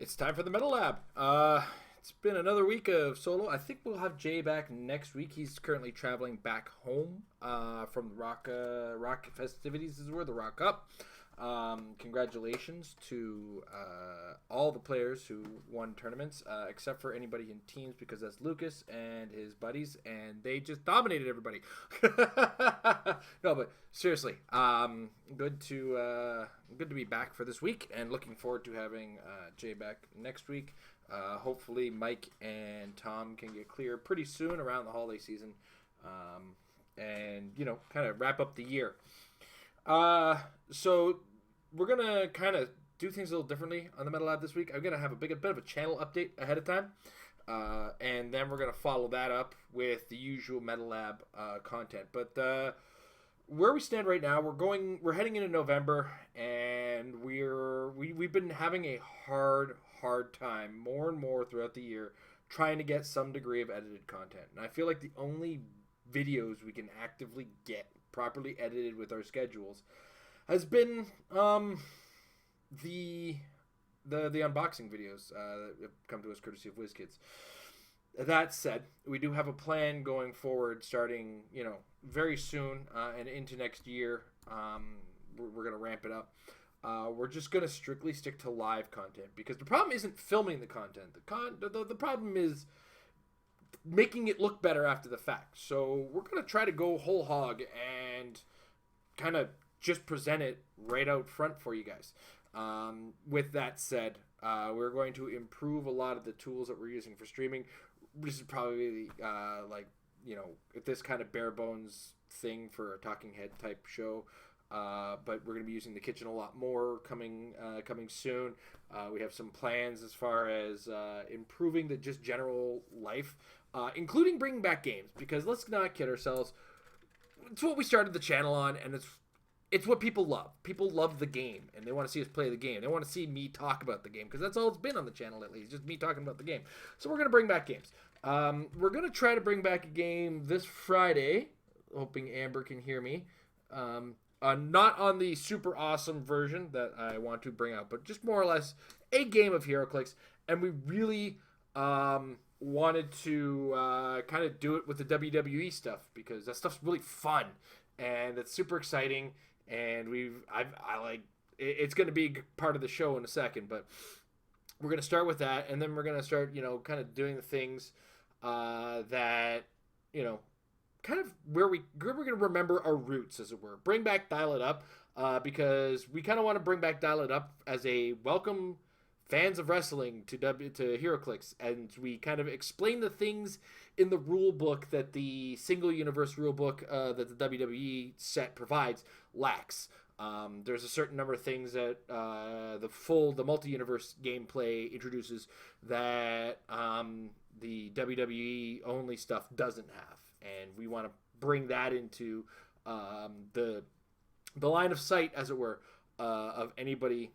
It's time for the Metal Lab. It's been another week of solo. I think we'll have Jay back next week. He's currently traveling back home from the Rock festivities. This is where the Rock Cup. Congratulations to all the players who won tournaments, except for anybody in teams, because that's Lucas and his buddies, and they just dominated everybody. No, but seriously, good to be back for this week, and looking forward to having Jay back next week. Hopefully, Mike and Tom can get clear pretty soon around the holiday season, and kind of wrap up the year. So we're gonna kind of do things a little differently on the Metal Lab this week. I'm gonna have a bit of a channel update ahead of time, and then we're gonna follow that up with the usual Metal Lab content. But where we stand right now, we're heading into November, and we've been having a hard time more and more throughout the year trying to get some degree of edited content. And I feel like the only videos we can actively get properly edited with our schedules has been the unboxing videos that have come to us courtesy of WizKids. That said, we do have a plan going forward, starting very soon and into next year. We're gonna ramp it up. We're just gonna strictly stick to live content, because the problem isn't filming the content. The problem is making it look better after the fact. So we're gonna try to go whole hog and kind of just present it right out front for you guys. With that said, we're going to improve a lot of the tools that we're using for streaming. This is probably if this kind of bare bones thing for a talking head type show. But we're going to be using the kitchen a lot more coming soon. We have some plans as far as improving the just general life, including bringing back games, because let's not kid ourselves. It's what we started the channel on, and it's what people love. People love the game, and they want to see us play the game. They want to see me talk about the game, because that's all it's been on the channel lately. It's just me talking about the game. So we're going to bring back games. We're going to try to bring back a game this Friday, hoping Amber can hear me. Not on the super awesome version that I want to bring out, but just more or less a game of HeroClix. And we really wanted to kind of do it with the WWE stuff, because that stuff's really fun and it's super exciting. And it's going to be part of the show in a second, but we're going to start with that, and then we're going to start kind of doing the things that kind of where we're going to remember our roots, as it were. Bring back Dial It Up, because we kind of want to bring back Dial It Up as a welcome fans of wrestling to HeroClix, and we kind of explain the things in the rule book that the single universe rule book that the WWE set provides lacks. There's a certain number of things that the multi-universe gameplay introduces that the WWE only stuff doesn't have. And we want to bring that into the line of sight, as it were, of anybody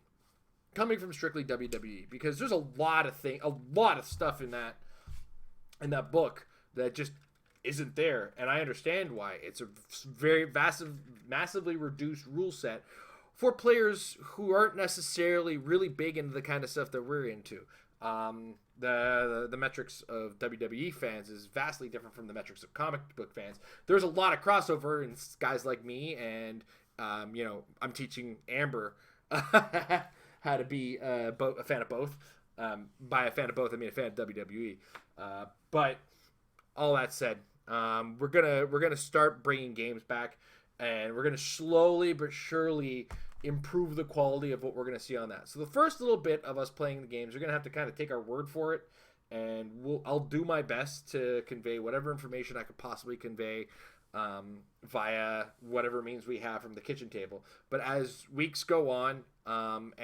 coming from strictly WWE, because there's a lot of stuff in that book that just isn't there, and I understand why. It's a very massively reduced rule set for players who aren't necessarily really big into the kind of stuff that we're into. The metrics of WWE fans is vastly different from the metrics of comic book fans. There's a lot of crossover in guys like me, and I'm teaching Amber how to be a fan of both. By a fan of both, I mean a fan of WWE. But all that said, we're gonna start bringing games back, and we're gonna slowly but surely improve the quality of what we're going to see on that. So the first little bit of us playing the games, we're going to have to kind of take our word for it, and I'll do my best to convey whatever information I could possibly convey via whatever means we have from the kitchen table. But as weeks go on, and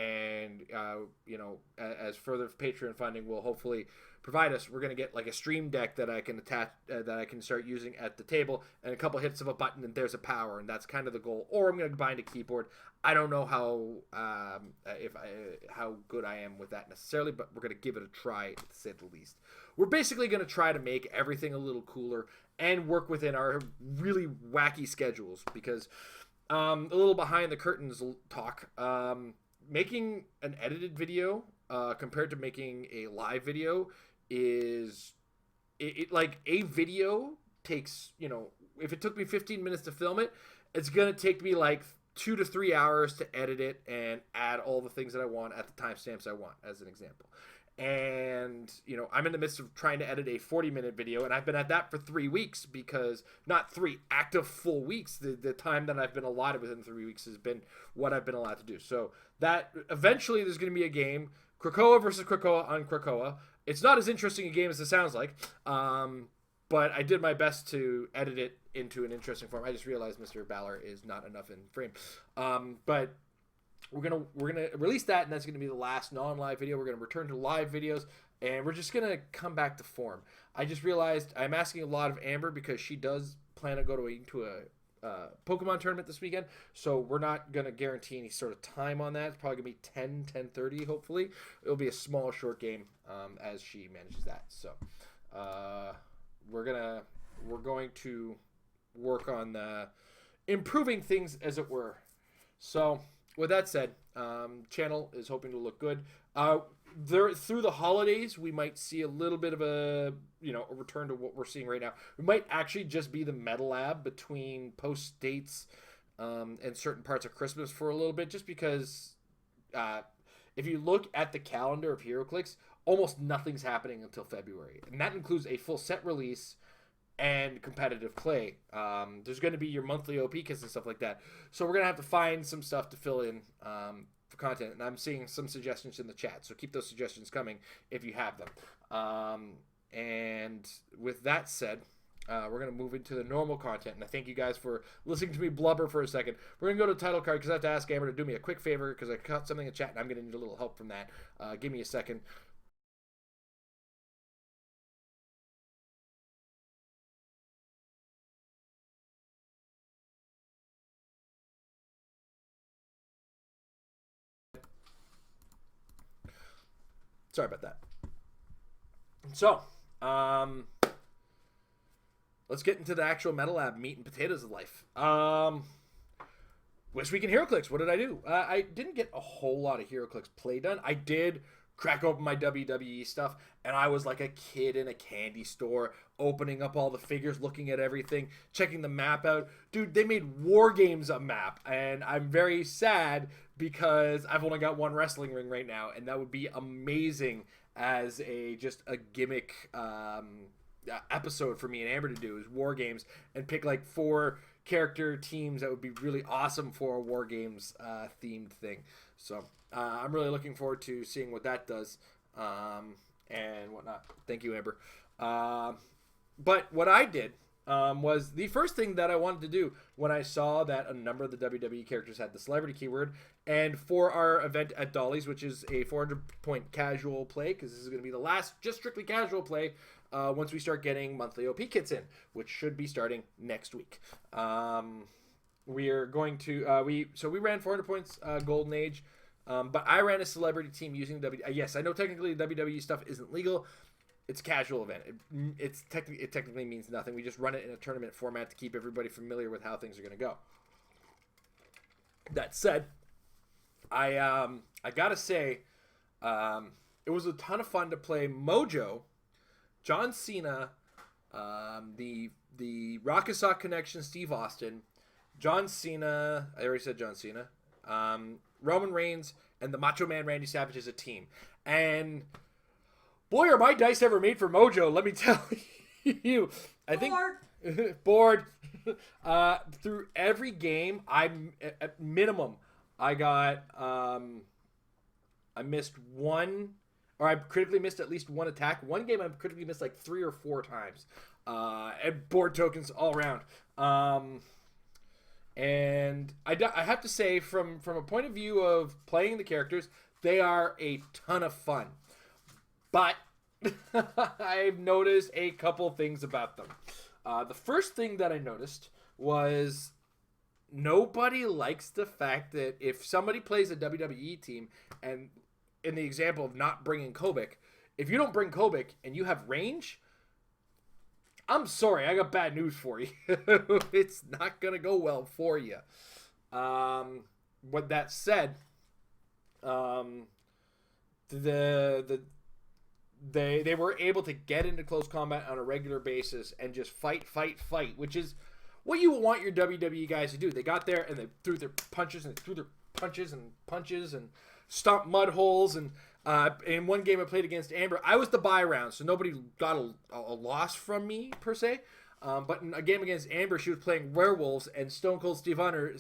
as further Patreon funding will hopefully provide us, we're going to get like a stream deck that I can attach, that I can start using at the table, and a couple hits of a button and there's a power, and that's kind of the goal. Or I'm going to bind a keyboard. I don't know how good I am with that necessarily, but we're going to give it a try, to say the least. We're basically going to try to make everything a little cooler and work within our really wacky schedules, because a little behind the curtains talk. Making an edited video compared to making a live video is like a video takes, if it took me 15 minutes to film it, it's going to take me like 2 to 3 hours to edit it and add all the things that I want at the timestamps I want, as an example. And I'm in the midst of trying to edit a 40-minute video, and I've been at that for 3 weeks, because not 3 active full weeks. The time that I've been allotted within 3 weeks has been what I've been allowed to do. So that eventually there's going to be a game, Krakoa versus Krakoa on Krakoa. It's not as interesting a game as it sounds like, but I did my best to edit it into an interesting form. I just realized Mr. Balor is not enough in frame, but we're gonna release that, and that's gonna be the last non-live video. We're gonna return to live videos, and we're just gonna come back to form. I just realized I'm asking a lot of Amber, because she does plan on going to a Pokemon tournament this weekend, so we're not gonna guarantee any sort of time on that. It's probably gonna be 10:30. Hopefully it'll be a small short game as she manages that. So we're going to work on improving things, as it were. So with that said, channel is hoping to look good. Through the holidays, we might see a little bit of a return to what we're seeing right now. We might actually just be the Metal Lab between post dates and certain parts of Christmas for a little bit, just because if you look at the calendar of HeroClix, almost nothing's happening until February, and that includes a full set release and competitive play. There's going to be your monthly OP kits and stuff like that. So we're going to have to find some stuff to fill in for content. And I'm seeing some suggestions in the chat, so keep those suggestions coming if you have them. And with that said, we're going to move into the normal content. And I thank you guys for listening to me blubber for a second. We're going to go to the title card, because I have to ask Amber to do me a quick favor, because I caught something in chat and I'm going to need a little help from that. Give me a second. Sorry about that. So, let's get into the actual Metal Lab meat and potatoes of life. This week in HeroClix, what did I do? I didn't get a whole lot of HeroClix play done. I did crack open my WWE stuff, and I was like a kid in a candy store, opening up all the figures, looking at everything, checking the map out. Dude, they made War Games a map, and I'm very sad because I've only got one wrestling ring right now, and that would be amazing as just a gimmick episode for me and Amber to do, is War Games, and pick like 4 character teams that would be really awesome for a War Games themed thing. So I'm really looking forward to seeing what that does and whatnot. Thank you, Amber. But what I did was the first thing that I wanted to do when I saw that a number of the WWE characters had the celebrity keyword, and for our event at Dolly's, which is a 400-point casual play, because this is going to be the last just strictly casual play once we start getting monthly OP kits in, which should be starting next week. We are going to we ran 400 points Golden Age, but I ran a celebrity team using yes, I know technically WWE stuff isn't legal. It's a casual event. It technically means nothing. We just run it in a tournament format to keep everybody familiar with how things are going to go. That said, I gotta say, it was a ton of fun to play Mojo, John Cena, the Rockassock Connection, Steve Austin, John Cena. I already said John Cena. Roman Reigns and the Macho Man Randy Savage as a team, and boy, are my dice ever made for Mojo, let me tell you. I think bored. Through every game, I'm at minimum, I got I missed one, or I critically missed at least one attack. One game I critically missed like 3 or 4 times. And board tokens all around. And I have to say, from a point of view of playing the characters, they are a ton of fun. But I've noticed a couple things about them. The first thing that I noticed was nobody likes the fact that if somebody plays a WWE team, and in the example of not bringing Kobik, if you don't bring Kobik and you have range, I'm sorry, I got bad news for you. It's not going to go well for you. With that said, the they were able to get into close combat on a regular basis and just fight, which is what you want your WWE guys to do. They got there and they threw their punches and punches and stomped mud holes. And in one game I played against Amber, I was the buy round, so nobody got a loss from me per se. But in a game against Amber, she was playing werewolves, and Stone Cold Steve Austin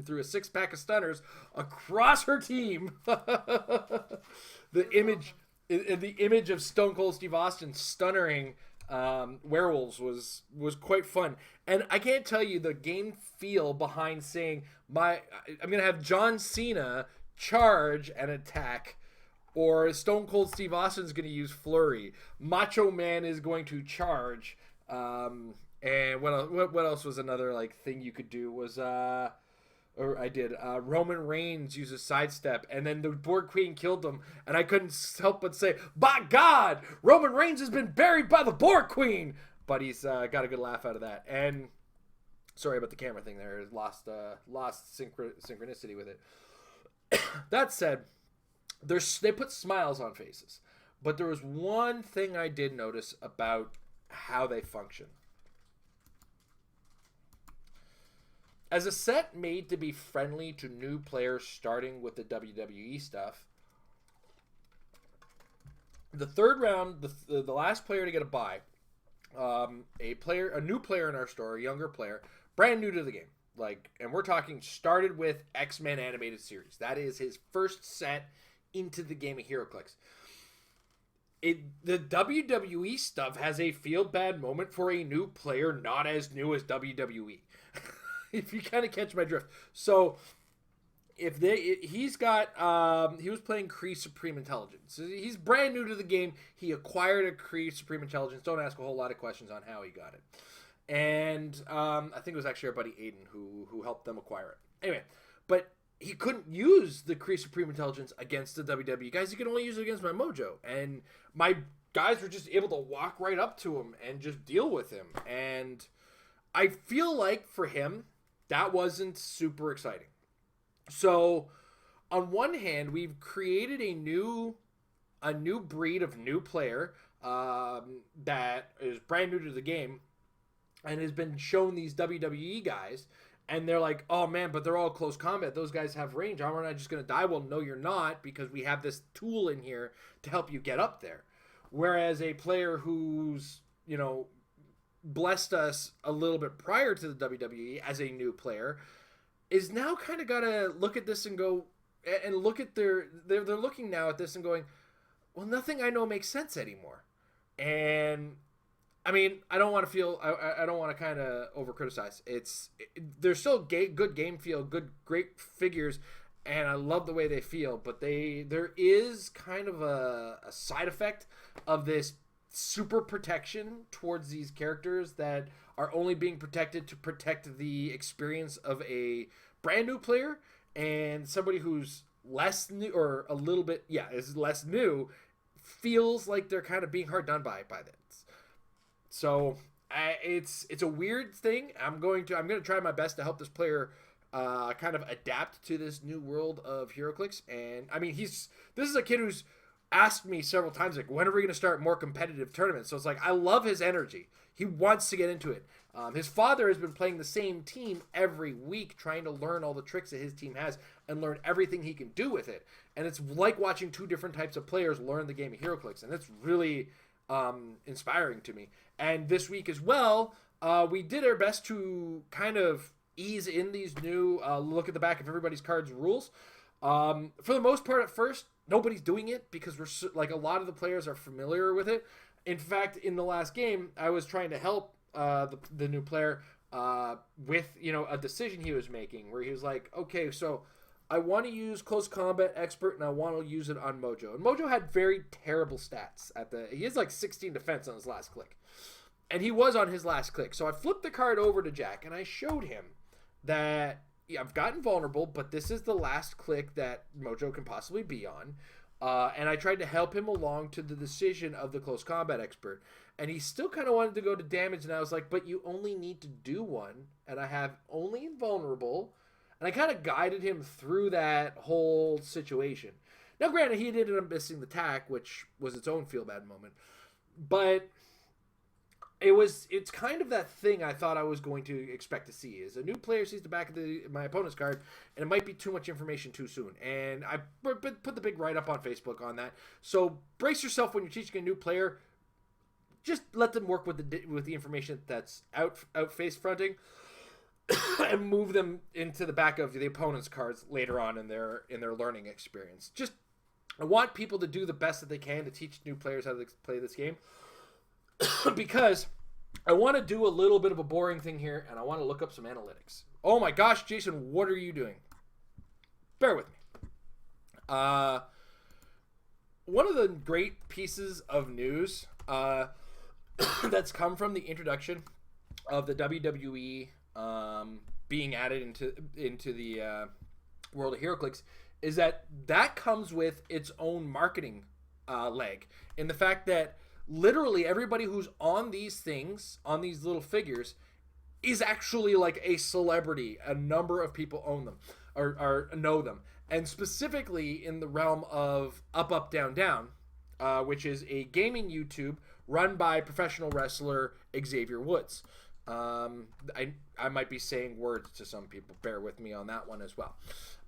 threw a 6-pack of stunners across her team. The image of Stone Cold Steve Austin stunnering werewolves was quite fun. And I can't tell you the game feel behind saying I'm gonna have John Cena charge and attack, or Stone Cold Steve Austin's gonna use flurry. Macho Man is going to charge. And what else was another like thing you could do was Roman Reigns uses sidestep, and then the Borg Queen killed him, and I couldn't help but say, by God, Roman Reigns has been buried by the Borg Queen. But he's got a good laugh out of that. And sorry about the camera thing there. Lost synchronicity with it. That said, they put smiles on faces. But there was one thing I did notice about how they function. As a set made to be friendly to new players starting with the WWE stuff, the third round, the last player to get a bye, a new player in our store, a younger player, brand new to the game, and we're talking started with X-Men animated series. That is his first set into the game of HeroClix. The WWE stuff has a feel bad moment for a new player not as new as WWE. If you kind of catch my drift. So he was playing Kree Supreme Intelligence. He's brand new to the game. He acquired a Kree Supreme Intelligence. Don't ask a whole lot of questions on how he got it. And I think it was actually our buddy Aiden who helped them acquire it. Anyway, but he couldn't use the Kree Supreme Intelligence against the WWE guys. He could only use it against my Mojo. And my guys were just able to walk right up to him and just deal with him. And I feel like for him, that wasn't super exciting. So, on one hand, we've created a new breed of new player that is brand new to the game and has been shown these WWE guys, and they're like, oh man, but they're all close combat. Those guys have range. Aren't I just going to die? Well, no, you're not, because we have this tool in here to help you get up there. Whereas a player who's, blessed us a little bit prior to the WWE as a new player is now kind of got to look at this and go and look at they're looking now at this and going, well, nothing I know makes sense anymore. And I mean, I don't want to kind of over criticize. There's still good game feel, great figures, and I love the way they feel, but there is kind of a side effect of this super protection towards these characters that are only being protected to protect the experience of a brand new player, and somebody who's less new or a little bit is less new feels like they're kind of being hard done by this. So it's a weird thing. I'm going to try my best to help this player kind of adapt to this new world of HeroClix. And I mean, this is a kid who's asked me several times, like, when are we going to start more competitive tournaments? So it's like, I love his energy. He wants to get into it. His father has been playing the same team every week, trying to learn all the tricks that his team has and learn everything he can do with it. And it's like watching two different types of players learn the game of HeroClix, and it's really inspiring to me. And this week as well, we did our best to kind of ease in these new look at the back of everybody's cards rules. For the most part, at first, nobody's doing it because a lot of the players are familiar with it. In fact, in the last game, I was trying to help the new player with a decision he was making, where he was like, okay, so I want to use Close Combat Expert and I want to use it on Mojo. And Mojo had very terrible stats he has like 16 defense on his last click. And he was on his last click. So I flipped the card over to Jack and I showed him that I've gotten vulnerable, but this is the last click that Mojo can possibly be on. And I tried to help him along to the decision of the Close Combat Expert. And he still kind of wanted to go to damage, and I was like, but you only need to do one, and I have only invulnerable. And I kind of guided him through that whole situation. Now, granted, he ended up missing the tack, which was its own feel bad moment, but it's kind of that thing I thought I was going to expect to see. Is a new player sees the back of my opponent's card, and it might be too much information too soon. And I put the big write-up on Facebook on that. So brace yourself when you're teaching a new player. Just let them work with the information that's out face fronting, and move them into the back of the opponent's cards later on in their learning experience. Just I want people to do the best that they can to teach new players how to play this game. Because I want to do a little bit of a boring thing here, and I want to look up some analytics. Oh my gosh, Jason, what are you doing? Bear with me. One of the great pieces of news that's come from the introduction of the WWE being added into the world of HeroClix is that comes with its own marketing leg, in the fact that literally everybody who's on these things, on these little figures, is actually like a celebrity. A number of people own them or know them. And specifically in the realm of Up, Up, Down, Down, which is a gaming YouTube run by professional wrestler Xavier Woods. I might be saying words to some people. Bear with me on that one as well.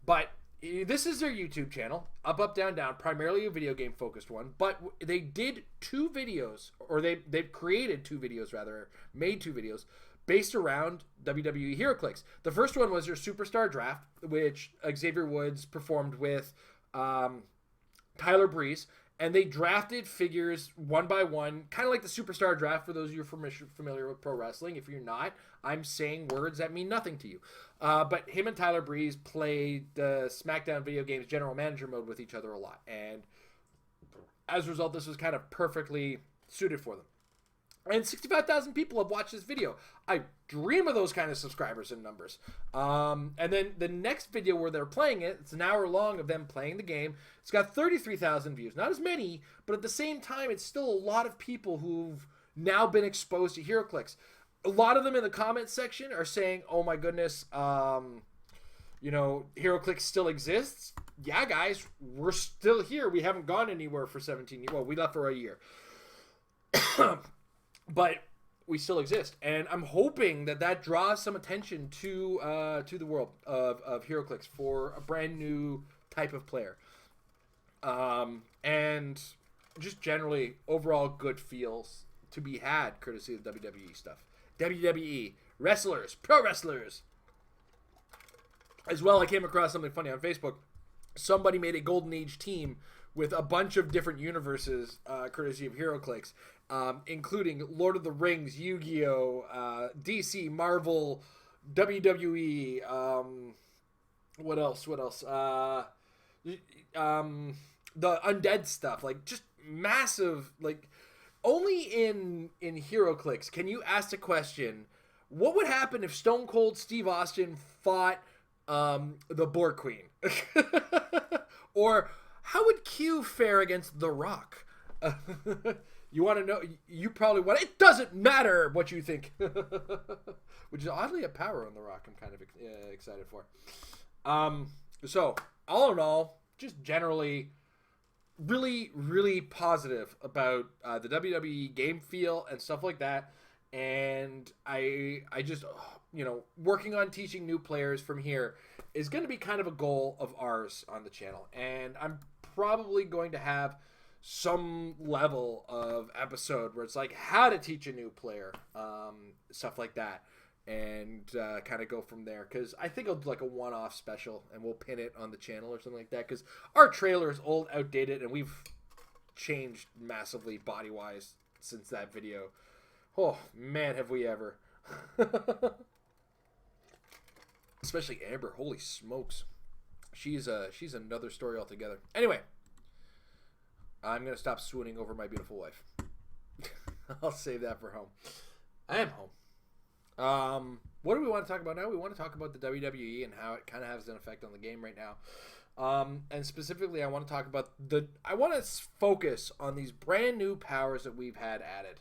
But this is their YouTube channel, Up, Up, Down, Down, primarily a video game focused one. But they did two videos, or they've created two videos, rather, made two videos based around WWE HeroClix. The first one was their Superstar Draft, which Xavier Woods performed with Tyler Breeze. And they drafted figures one by one, kind of like the Superstar Draft for those of you familiar with pro wrestling. If you're not, I'm saying words that mean nothing to you. But him and Tyler Breeze played the SmackDown video games general manager mode with each other a lot. And as a result, this was kind of perfectly suited for them. And 65,000 people have watched this video. I dream of those kind of subscribers and numbers. And then the next video where they're playing it, it's an hour long of them playing the game. It's got 33,000 views. Not as many, but at the same time, it's still a lot of people who've now been exposed to HeroClix. A lot of them in the comments section are saying, oh my goodness, HeroClix still exists. Yeah, guys, we're still here. We haven't gone anywhere for 17 years. Well, we left for a year. But we still exist, and I'm hoping that draws some attention to the world of HeroClix for a brand new type of player, and just generally overall good feels to be had courtesy of WWE stuff. WWE wrestlers, pro wrestlers. As well, I came across something funny on Facebook. Somebody made a Golden Age team with a bunch of different universes, courtesy of HeroClix, including Lord of the Rings, Yu-Gi-Oh, DC, Marvel, WWE, what else? The undead stuff, like just massive, like only in HeroClix can you ask the question, what would happen if Stone Cold Steve Austin fought the Borg Queen? Or how would Q fare against The Rock? You want to know? You probably want. It doesn't matter what you think, which is oddly a power on The Rock. I'm kind of excited for. So all in all, just generally, really, really positive about the WWE game feel and stuff like that. And I just, working on teaching new players from here is going to be kind of a goal of ours on the channel. And I'm probably going to have some level of episode where it's like how to teach a new player, stuff like that, and kind of go from there, because I think I'll do like a one-off special and we'll pin it on the channel or something like that, because our trailer is old, outdated, and we've changed massively body-wise since that video. Oh man, have we ever. Especially Amber, holy smokes, she's another story altogether. Anyway, I'm going to stop swooning over my beautiful wife. I'll save that for home. I am home. What do we want to talk about now? We want to talk about the WWE and how it kind of has an effect on the game right now. And specifically, I want to talk about I want to focus on these brand new powers that we've had added.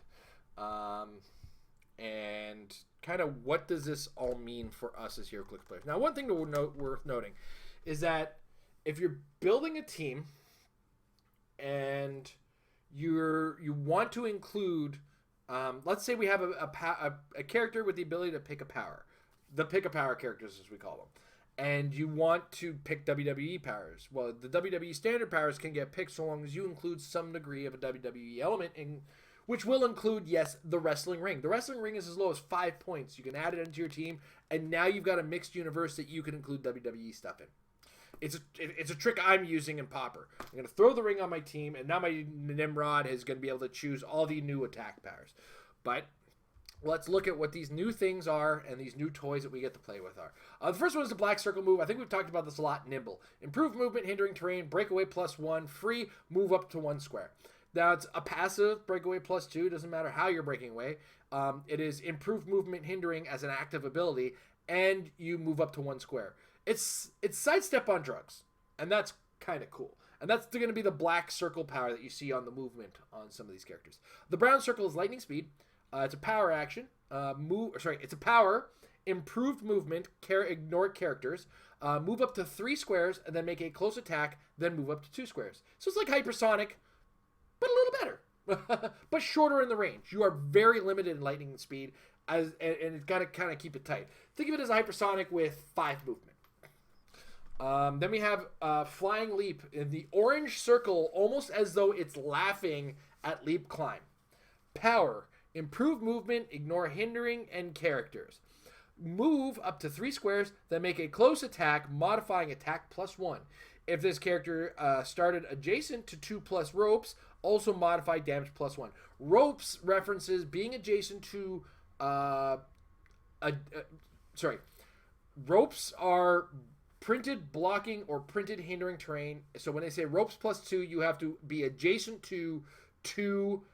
And kind of what does this all mean for us as HeroClix players. Now, one thing worth noting is that if you're building a team and you want to include, let's say we have a character with the ability to pick a power, the pick a power characters as we call them, and you want to pick WWE powers. Well, the WWE standard powers can get picked so long as you include some degree of a WWE element in, which will include, yes, the wrestling ring. The wrestling ring is as low as 5 points. You can add it into your team, and now you've got a mixed universe that you can include WWE stuff in. It's a trick I'm using in Pauper. I'm going to throw the ring on my team, and now my Nimrod is going to be able to choose all the new attack powers. But let's look at what these new things are and these new toys that we get to play with are. The first one is the black circle move. I think we've talked about this a lot. Nimble. Improved movement, hindering terrain, breakaway +1, free, move up to 1 square. Now, it's a passive breakaway +2. Doesn't matter how you're breaking away. It is improved movement, hindering as an active ability, and you move up to 1 square. It's sidestep on drugs, and that's kind of cool. And that's going to be the black circle power that you see on the movement on some of these characters. The brown circle is lightning speed. It's a power action. It's a power, improved movement, ignore characters, move up to 3 squares, and then make a close attack, then move up to 2 squares. So it's like hypersonic, but a little better, but shorter in the range. You are very limited in lightning speed, and it's got to kind of keep it tight. Think of it as a hypersonic with 5 movement. Then we have Flying Leap in the orange circle, almost as though it's laughing at Leap Climb. Power, improve movement, ignore hindering and characters. Move up to 3 squares, then make a close attack, modifying attack +1. If this character started adjacent to 2+ ropes, also modify damage +1. Ropes references being adjacent to ropes are printed blocking or printed hindering terrain. So when they say ropes +2, you have to be adjacent to 2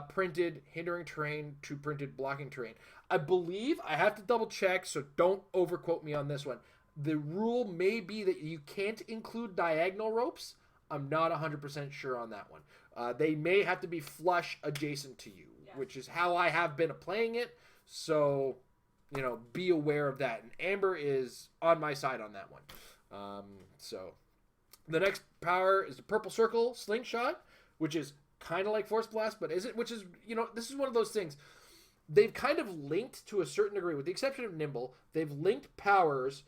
printed hindering terrain to printed blocking terrain. I believe, I have to double check, so don't overquote me on this one. The rule may be that you can't include diagonal ropes. I'm not 100% sure on that one. They may have to be flush adjacent to you, which is how I have been playing it. So, be aware of that. And Amber is on my side on that one. So, the next power is the purple circle slingshot, which is kind of like Force Blast, but this is one of those things. They've kind of linked to a certain degree, with the exception of Nimble. They've linked powers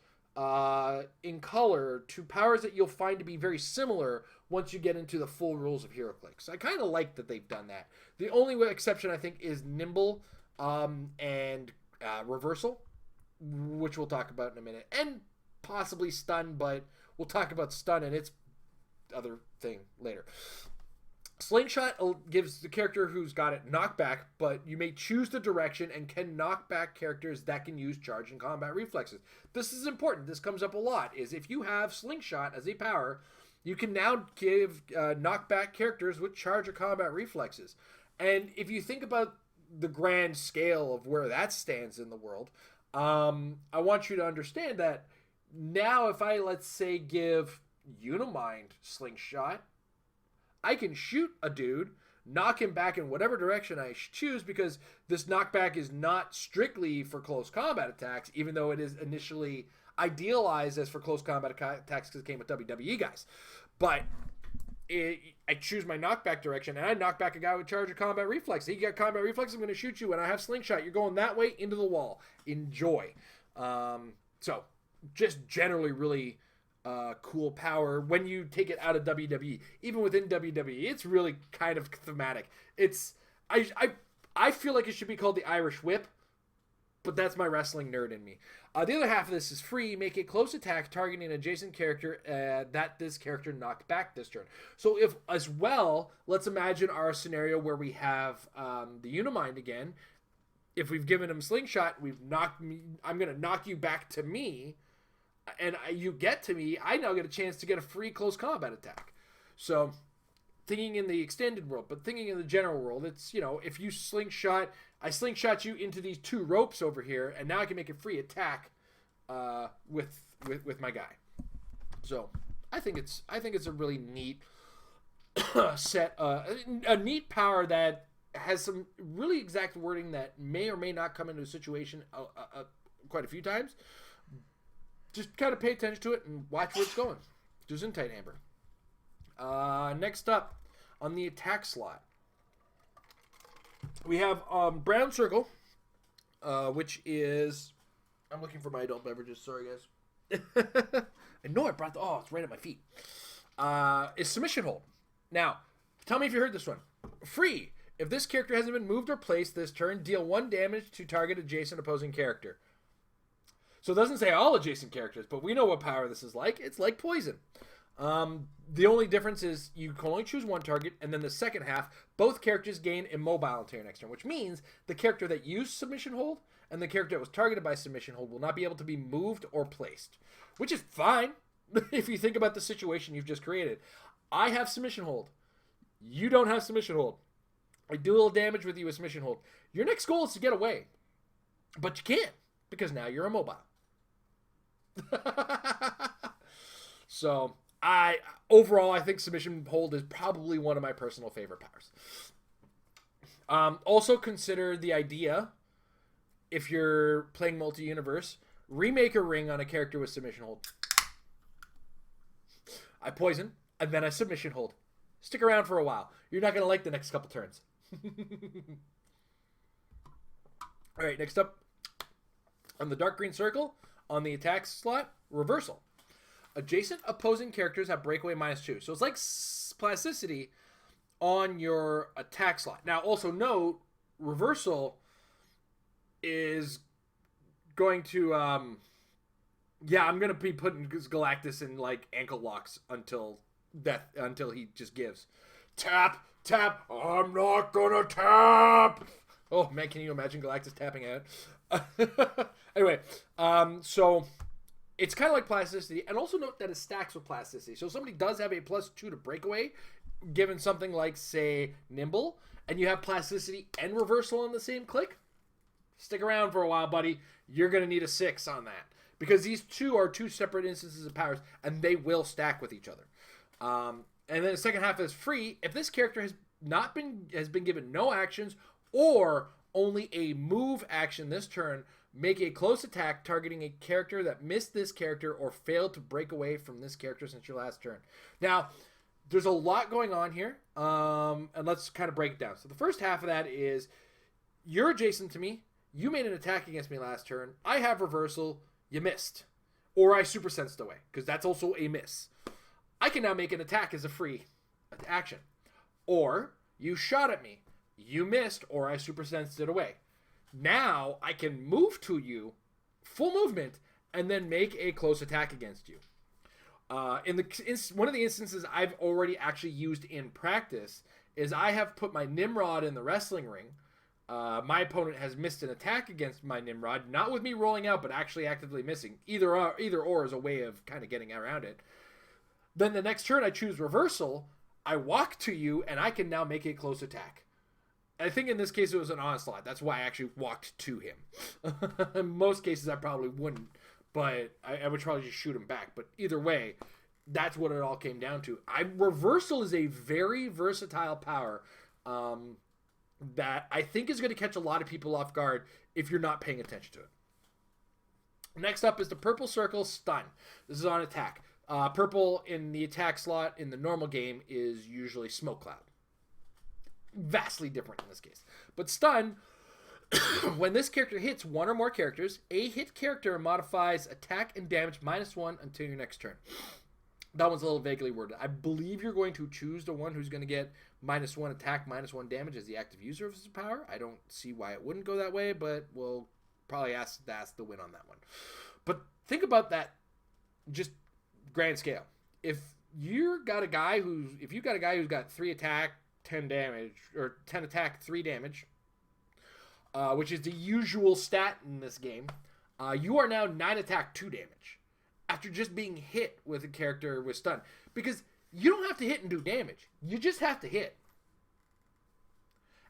in color to powers that you'll find to be very similar once you get into the full rules of HeroClix. I kind of like that they've done that. The only exception, I think, is Nimble and Reversal, which we'll talk about in a minute, and possibly Stun, but we'll talk about Stun and its other thing later. Slingshot gives the character who's got it knockback, but you may choose the direction and can knock back characters that can use charge and combat reflexes. This is important. This comes up a lot, is if you have Slingshot as a power, you can now give knockback characters with charge or combat reflexes. And if you think about the grand scale of where that stands in the world, I want you to understand that now if I, let's say, give Unimind Slingshot, I can shoot a dude, knock him back in whatever direction I choose, because this knockback is not strictly for close combat attacks, even though it is initially idealized as for close combat attacks because it came with WWE guys. But I choose my knockback direction, and I knock back a guy with charge or combat reflex. He got combat reflex, I'm going to shoot you, and I have Slingshot. You're going that way into the wall. Enjoy. So, just generally really cool power when you take it out of WWE. Even within WWE, it's really kind of thematic. I feel like it should be called the Irish Whip, but that's my wrestling nerd in me. The other half of this is free. Make a close attack targeting an adjacent character that this character knocked back this turn. So if, as well, let's imagine our scenario where we have the Unimind again. If we've given him Slingshot, I'm going to knock you back to me, and you get to me, I now get a chance to get a free close combat attack. So, thinking in the extended world, but thinking in the general world, it's, if you I slingshot you into these 2 ropes over here, and now I can make a free attack with my guy. So, I think it's a really neat set, a neat power that has some really exact wording that may or may not come into a situation quite a few times. Just kind of pay attention to it and watch where it's going. Just in tight, Amber. Next up, on the attack slot, we have brown circle, which is... I'm looking for my adult beverages. Sorry, guys. I know I brought the... Oh, it's right at my feet. Is submission hold. Now, tell me if you heard this one. Free. If this character hasn't been moved or placed this turn, deal 1 damage to target adjacent opposing character. So it doesn't say all adjacent characters, but we know what power this is like. It's like poison. The only difference is you can only choose 1 target, and then the second half, both characters gain immobile until your next turn, which means the character that used submission hold and the character that was targeted by submission hold will not be able to be moved or placed, which is fine if you think about the situation you've just created. I have submission hold. You don't have submission hold. I do a little damage with you with submission hold. Your next goal is to get away, but you can't because now you're immobile. So overall, I think submission hold is probably one of my personal favorite powers. Also consider the idea, if you're playing multi-universe, remake a ring on a character with submission hold. I poison, and then I submission hold. Stick around for a while. You're not going to like the next couple turns. All right, next up, on the dark green circle, on the attack slot, reversal. Adjacent opposing characters have breakaway -2. So it's like plasticity on your attack slot. Now, also note, reversal is going to... I'm going to be putting Galactus in, like, ankle locks until he just gives. Tap, tap, I'm not gonna tap! Oh, man, can you imagine Galactus tapping out? Anyway, so... It's kind of like plasticity, and also note that it stacks with plasticity. So if somebody does have a +2 to breakaway, given something like, say, nimble, and you have plasticity and reversal on the same click, stick around for a while, buddy. You're going to need a 6 on that. Because these two are 2 separate instances of powers, and they will stack with each other. And then the second half is free. If this character has been given no actions, or only a move action this turn, make a close attack targeting a character that missed this character or failed to break away from this character since your last turn. Now, there's a lot going on here, and let's kind of break it down. So the first half of that is, you're adjacent to me, you made an attack against me last turn, I have reversal, you missed. Or I super sensed away, because that's also a miss. I can now make an attack as a free action. Or, you shot at me, you missed, or I super sensed it away. Now, I can move to you, full movement, and then make a close attack against you. One of the instances I've already actually used in practice is I have put my Nimrod in the wrestling ring. My opponent has missed an attack against my Nimrod, not with me rolling out, but actually actively missing. Either or is a way of kind of getting around it. Then the next turn I choose reversal, I walk to you, and I can now make a close attack. I think in this case it was an onslaught. That's why I actually walked to him. In most cases I probably wouldn't, but I would probably just shoot him back. But either way, that's what it all came down to. Reversal is a very versatile power that I think is going to catch a lot of people off guard if you're not paying attention to it. Next up is the purple circle, stun. This is on attack. Purple in the attack slot in the normal game is usually smoke cloud. Vastly different in this case. But stun, when this character hits 1 or more characters, a hit character modifies attack and damage -1 until your next turn. That one's a little vaguely worded. I believe you're going to choose the one who's going to get -1 attack, -1 damage as the active user of his power. I don't see why it wouldn't go that way, but we'll probably ask the win on that one. But think about that just grand scale. If you got a guy who's got 3 attack, 10 damage, or 10 attack, 3 damage, which is the usual stat in this game, you are now 9 attack, 2 damage after just being hit with a character with stun. Because you don't have to hit and do damage. You just have to hit.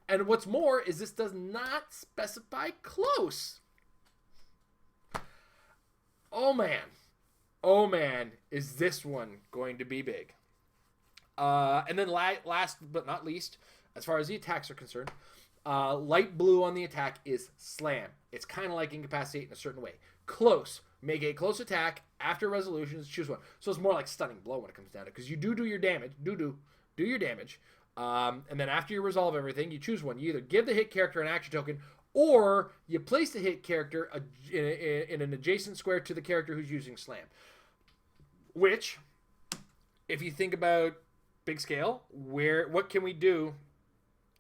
And what's more is this does not specify close. Oh man, is this one going to be big. And then last but not least, as far as the attacks are concerned, light blue on the attack is slam. It's kind of like incapacitate in a certain way. Close. Make a close attack after resolutions. Choose one. So it's more like stunning blow when it comes down to it. Because you do your damage. Do your damage. And then after you resolve everything, you choose one. You either give the hit character an action token, or you place the hit character in an adjacent square to the character who's using slam. Which, if you think about big scale, what can we do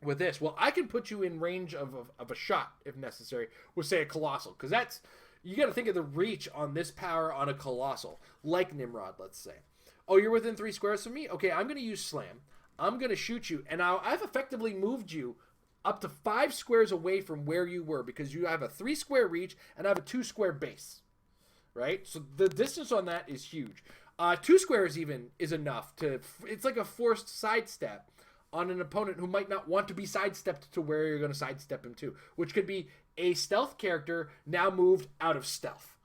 with this? Well, I can put you in range of a shot if necessary with, say, a colossal, because that's, you got to think of the reach on this power on a colossal, like Nimrod, let's say. Oh, you're within 3 squares of me? Okay, I'm going to use slam. I'm going to shoot you, and now I've effectively moved you up to 5 squares away from where you were, because you have a 3 square reach and I have a 2 square base, right? So the distance on that is huge. 2 squares even is enough to, it's like a forced sidestep on an opponent who might not want to be sidestepped to where you're going to sidestep him to, which could be a stealth character now moved out of stealth.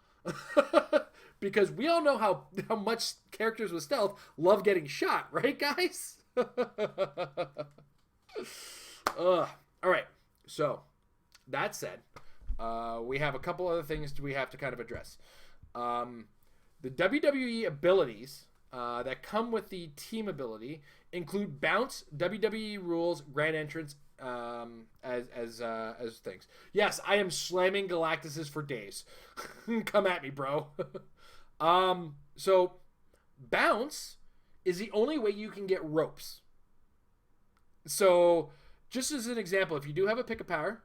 Because we all know how much characters with stealth love getting shot, right, guys? All right, so that said, we have a couple other things we have to kind of address. The WWE abilities that come with the team ability include bounce, WWE rules, grand entrance as things. Yes, I am slamming Galactuses for days. Come at me, bro. So bounce is the only way you can get ropes. So just as an example, if you do have a pick of power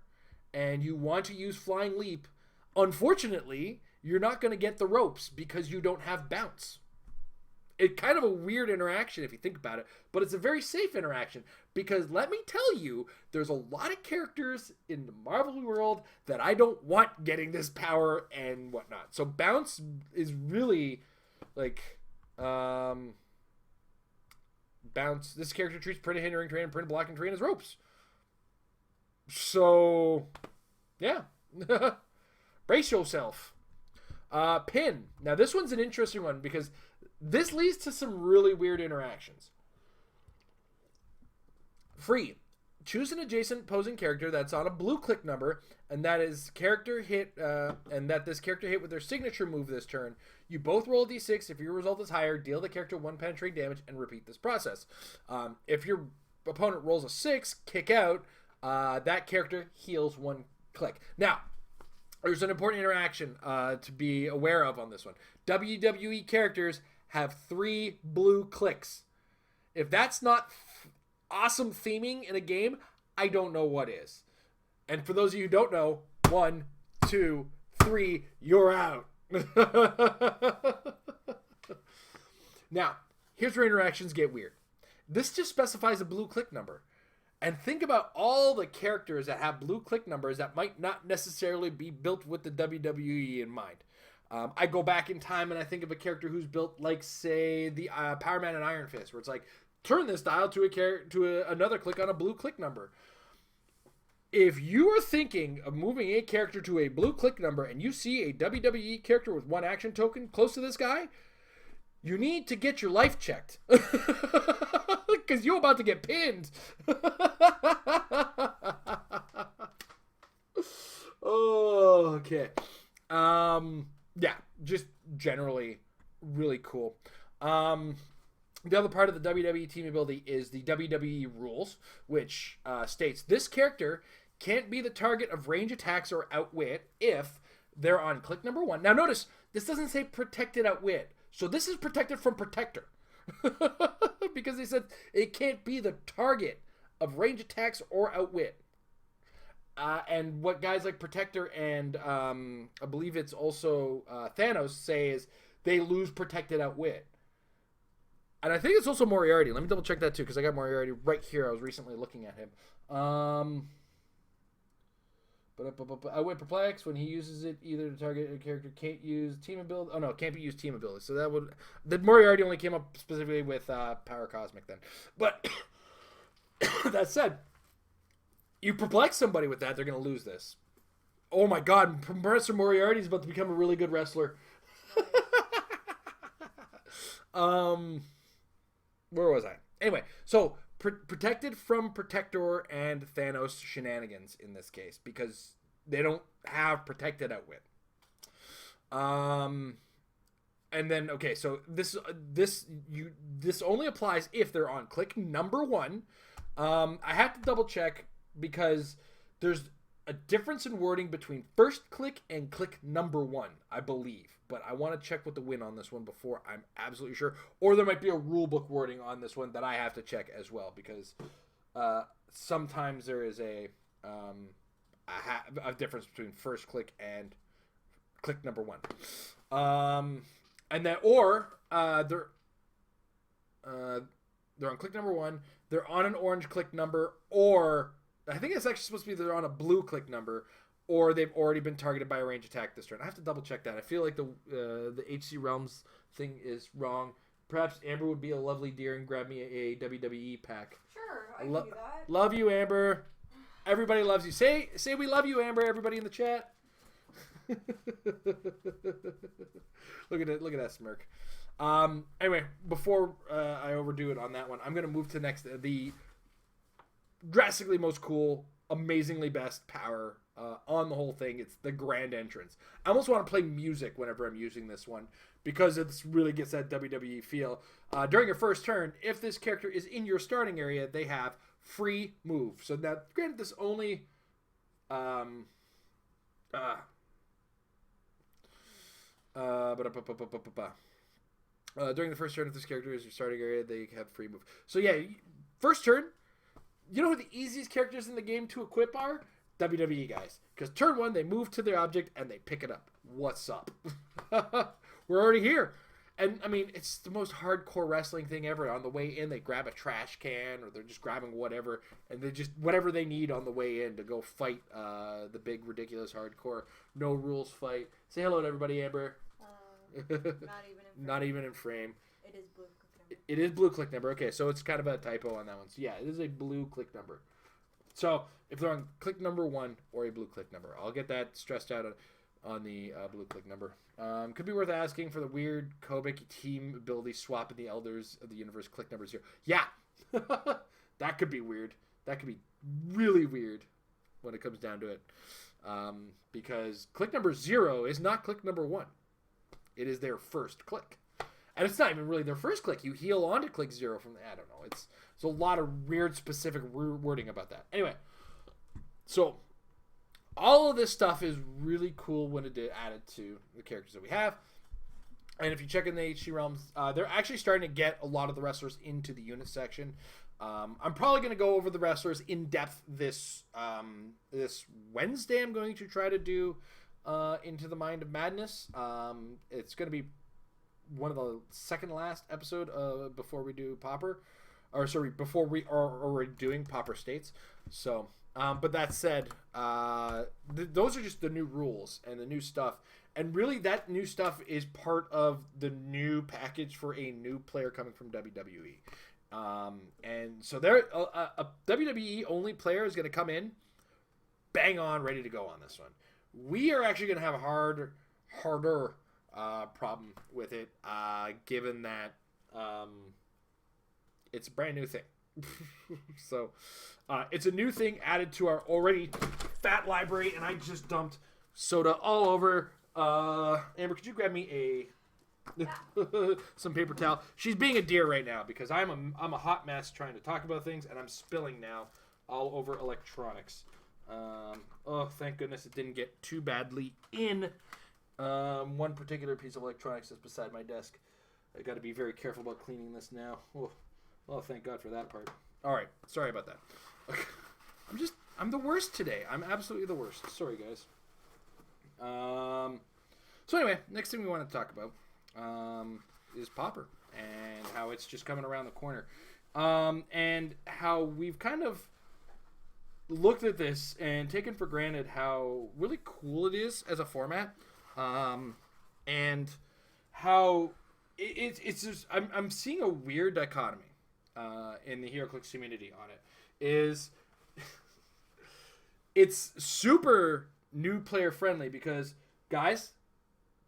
and you want to use flying leap, unfortunately, you're not going to get the ropes because you don't have bounce. It's kind of a weird interaction if you think about it, but it's a very safe interaction, because let me tell you, there's a lot of characters in the Marvel world that I don't want getting this power and whatnot. So bounce is really like, bounce. This character treats print hindering terrain and print blocking terrain as ropes. So, yeah. Brace yourself. Pin. Now this one's an interesting one because this leads to some really weird interactions. Free. Choose an adjacent opposing character that's on a blue click number, and that is character hit, and that this character hit with their signature move this turn. You both roll a d6. If your result is higher, deal the character 1 penetrating damage and repeat this process. If your opponent rolls a 6, kick out. That character heals 1 click. Now, there's an important interaction to be aware of on this one. WWE characters have 3 blue clicks. If that's not awesome theming in a game, I don't know what is. And for those of you who don't know, 1, 2, 3, you're out. Now, here's where interactions get weird. This just specifies a blue click number. And think about all the characters that have blue click numbers that might not necessarily be built with the WWE in mind. I go back in time and I think of a character who's built like, say, the Power Man and Iron Fist, where it's like, turn this dial to another click on a blue click number. If you are thinking of moving a character to a blue click number and you see a WWE character with 1 action token close to this guy, you need to get your life checked. Because you're about to get pinned. Oh, okay. Yeah, just generally really cool. The other part of the WWE team ability is the WWE rules, which states this character can't be the target of range attacks or outwit if they're on click number 1. Now notice, this doesn't say protected outwit. So this is protected from protector. Because they said it can't be the target of range attacks or outwit. And what guys like Protector and I believe it's also Thanos say is they lose protected outwit. And I think it's also Moriarty. Let me double check that too, because I got Moriarty right here. I was recently looking at him. Outwit perplex when he uses it either to target a character can't use team ability. Oh no, can't be used team ability. So that would, the Moriarty only came up specifically with Power Cosmic then. But that said, you perplex somebody with that, they're gonna lose this. Oh my God, Professor Moriarty is about to become a really good wrestler. Where was I? Anyway, so protected from Protector and Thanos shenanigans in this case because they don't have protected outwit. And then so this only applies if they're on click number 1 I have to double check because there's a difference in wording between first click and click number 1, I believe. But I want to check with the win on this one before I'm absolutely sure. Or there might be a rule book wording on this one that I have to check as well, because sometimes there is a difference between first click and click number 1. And then, or they're on click number 1, they're on an orange click number, or I think it's actually supposed to be they're on a blue click number, or they've already been targeted by a range attack this turn. I have to double check that. I feel like the HC Realms thing is wrong. Perhaps Amber would be a lovely dear and grab me a WWE pack. Sure, I can do that. Love you, Amber. Everybody loves you. Say we love you, Amber. Everybody in the chat. Look at that smirk. Anyway, before I overdo it on that one, I'm gonna move to next the drastically most cool, amazingly best power on the whole thing. It's the grand entrance. I almost want to play music whenever I'm using this one because it really gets that WWE feel. During your first turn, if this character is in your starting area, they have free move. So now, granted, this only during the first turn, if this character is your starting area, they have free move. So yeah, first turn, you know who the easiest characters in the game to equip are? WWE guys. Because turn 1, they move to their object and they pick it up. What's up? We're already here. And, I mean, it's the most hardcore wrestling thing ever. On the way in, they grab a trash can, or they're just grabbing whatever, and they just, whatever they need on the way in to go fight the big, ridiculous, hardcore, no rules fight. Say hello to everybody, Amber. Not even in frame. It is blue click number. It is blue click number. Okay, so it's kind of a typo on that one. So, yeah, it is a blue click number. So, if they're on click number 1 or a blue click number, I'll get that stressed out on the blue click number. Could be worth asking for the weird Kobik team ability swap in the Elders of the Universe click number 0. Yeah, that could be weird. That could be really weird when it comes down to it. Because click number 0 is not click number 1. It is their first click. And it's not even really their first click. You heal onto click 0 from the, I don't know. It's a lot of weird specific wording about that. Anyway, so all of this stuff is really cool when it added to the characters that we have. And if you check in the HC Realms, they're actually starting to get a lot of the wrestlers into the unit section. I'm probably going to go over the wrestlers in depth this Wednesday. I'm going to try to do Into the Mind of Madness. It's going to be one of the second last episode before we do before we are already doing Pauper States. So, but that said, those are just the new rules and the new stuff. And really, that new stuff is part of the new package for a new player coming from WWE. And so a WWE only player is going to come in, bang on, ready to go on this one. We are actually going to have a harder problem with it, given that it's a brand new thing. So it's a new thing added to our already fat library, and I just dumped soda all over. Amber, could you grab me some paper towel? She's being a dear right now because I'm a hot mess trying to talk about things, and I'm spilling now all over electronics. Oh, thank goodness it didn't get too badly in one particular piece of electronics that's beside my desk. I got to be very careful about cleaning this now. Oh, thank God for that part. All right, sorry about that. I'm the worst today. I'm absolutely the worst. Sorry, guys. So anyway, next thing we want to talk about is Pauper and how it's just coming around the corner, and how we've kind of looked at this and taken for granted how really cool it is as a format, and how it's just I'm seeing a weird dichotomy in the HeroClix community on it. It's super new player friendly because, guys,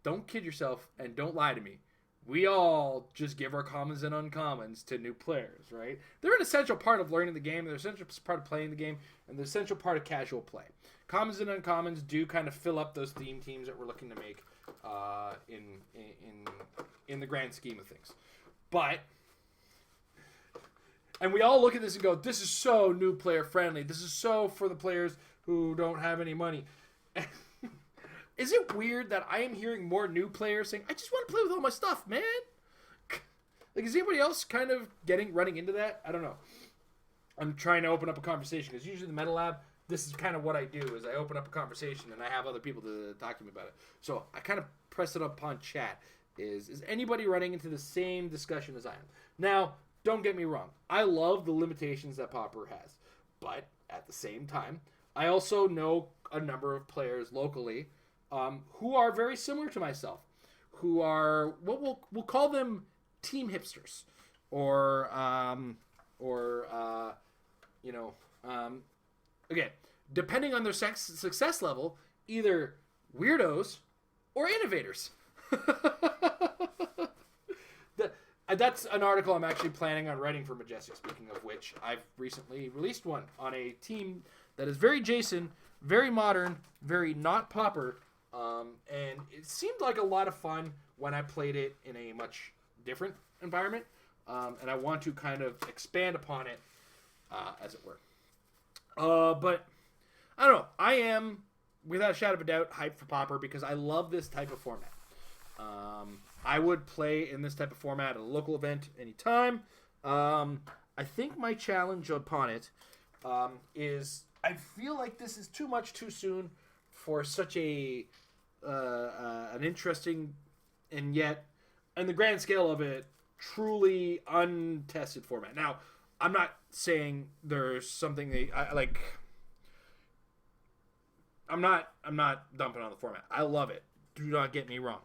don't kid yourself and don't lie to me. We all just give our commons and uncommons to new players, right? They're an essential part of learning the game. They're an essential part of playing the game, and they're an essential part of casual play. Commons and uncommons do kind of fill up those theme teams that we're looking to make in the grand scheme of things. But And we all look at this and go, this is so new player friendly. This is so for the players who don't have any money. Is it weird that I am hearing more new players saying, I just want to play with all my stuff, man? Like, is anybody else kind of running into that? I don't know. I'm trying to open up a conversation because usually the Meta Lab, this is kind of what I do is I open up a conversation and I have other people to talk to me about it. So I kind of press it upon chat. Is anybody running into the same discussion as I am? Now, don't get me wrong. I love the limitations that Pauper has. But at the same time, I also know a number of players locally who are very similar to myself, who are what we'll call them team hipsters, or again, depending on their success level, either weirdos or innovators. That's an article I'm actually planning on writing for Majestic, speaking of which. I've recently released one on a team that is very Jason, very modern, very not Pauper, and it seemed like a lot of fun when I played it in a much different environment, and I want to kind of expand upon it, as it were. But, I don't know. I am, without a shadow of a doubt, hyped for Pauper because I love this type of format. I would play in this type of format at a local event anytime. I think my challenge upon it is I feel like this is too much too soon for such an interesting and yet, in the grand scale of it, truly untested format. Now, I'm not saying there's something I'm not dumping on the format. I love it. Do not get me wrong.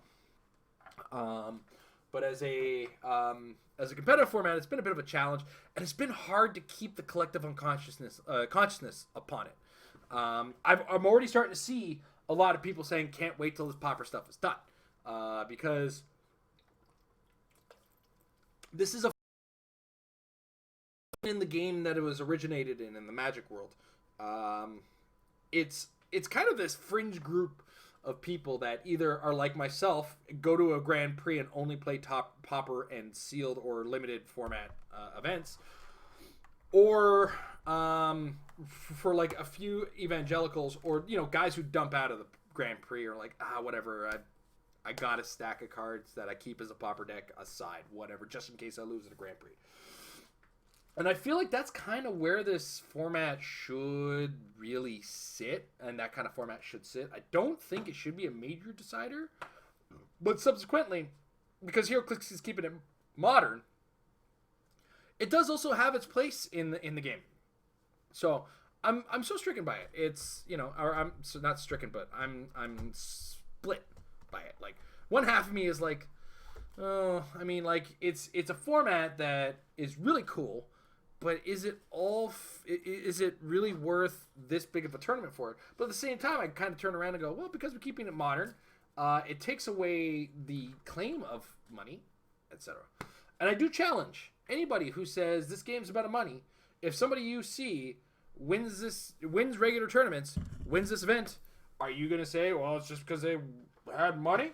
But as a competitive format, it's been a bit of a challenge, and it's been hard to keep the collective consciousness upon it. I'm already starting to see a lot of people saying, "Can't wait till this Pauper stuff is done," because this is in the game that it was originated in the Magic world. It's kind of this fringe group of people that either are like myself, go to a Grand Prix and only play top Pauper and sealed or limited format events, or for like a few evangelicals or guys who dump out of the Grand Prix or like whatever, I got a stack of cards that I keep as a Pauper deck aside, whatever, just in case I lose at a Grand Prix. And I feel like that's kind of where this format should really sit, and that kind of format should sit. I don't think it should be a major decider, but subsequently, because HeroClix is keeping it modern, it does also have its place in the game. So I'm so stricken by it. It's or I'm so not stricken, but I'm split by it. Like one half of me is like, oh, I mean, like it's a format that is really cool. But is it is it really worth this big of a tournament for it? But at the same time, I kind of turn around and go, well, because we're keeping it modern, it takes away the claim of money, etc. And I do challenge anybody who says this game's about money. If somebody you see wins regular tournaments, wins this event, are you going to say, well, it's just because they had money?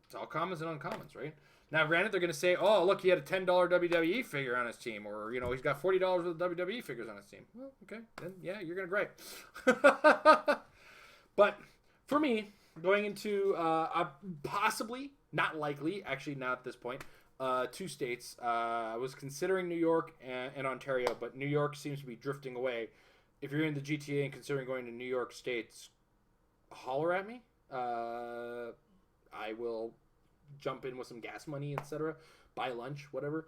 It's all commons and uncommons, right? Now, granted, they're going to say, oh, look, he had a $10 WWE figure on his team, or, he's got $40 worth of WWE figures on his team. Well, okay, then, yeah, you're going to gripe. But for me, going into possibly, not likely, actually not at this point, 2 states. I was considering New York and Ontario, but New York seems to be drifting away. If you're in the GTA and considering going to New York States, holler at me. I will jump in with some gas money, etc. Buy lunch, whatever,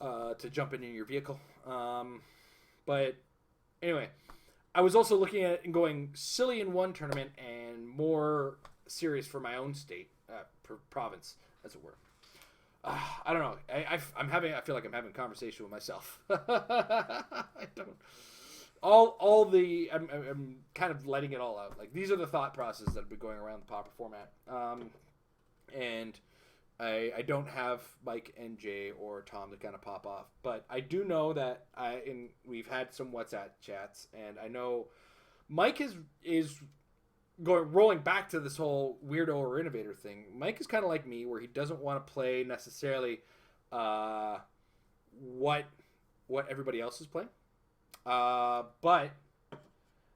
to jump in your vehicle. But anyway, I was also looking at and going silly in one tournament and more serious for my own state, province, as it were. I don't know. I feel like I'm having a conversation with myself. I don't. I'm kind of letting it all out. Like, these are the thought processes that have been going around the Pauper format. And I don't have Mike and Jay or Tom to kind of pop off, but I do know that we've had some WhatsApp chats, and I know Mike is rolling back to this whole weirdo or innovator thing. Mike is kind of like me, where he doesn't want to play necessarily what everybody else is playing. But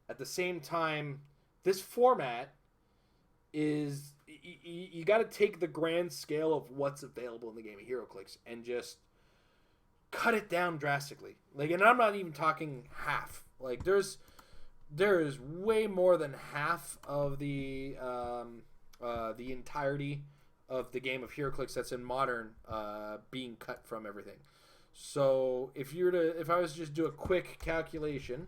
at the same time, this format is you got to take the grand scale of what's available in the game of HeroClix and just cut it down drastically. Like, and I'm not even talking half. Like, there is way more than half of the entirety of the game of HeroClix that's in modern being cut from everything. So if I was to just do a quick calculator.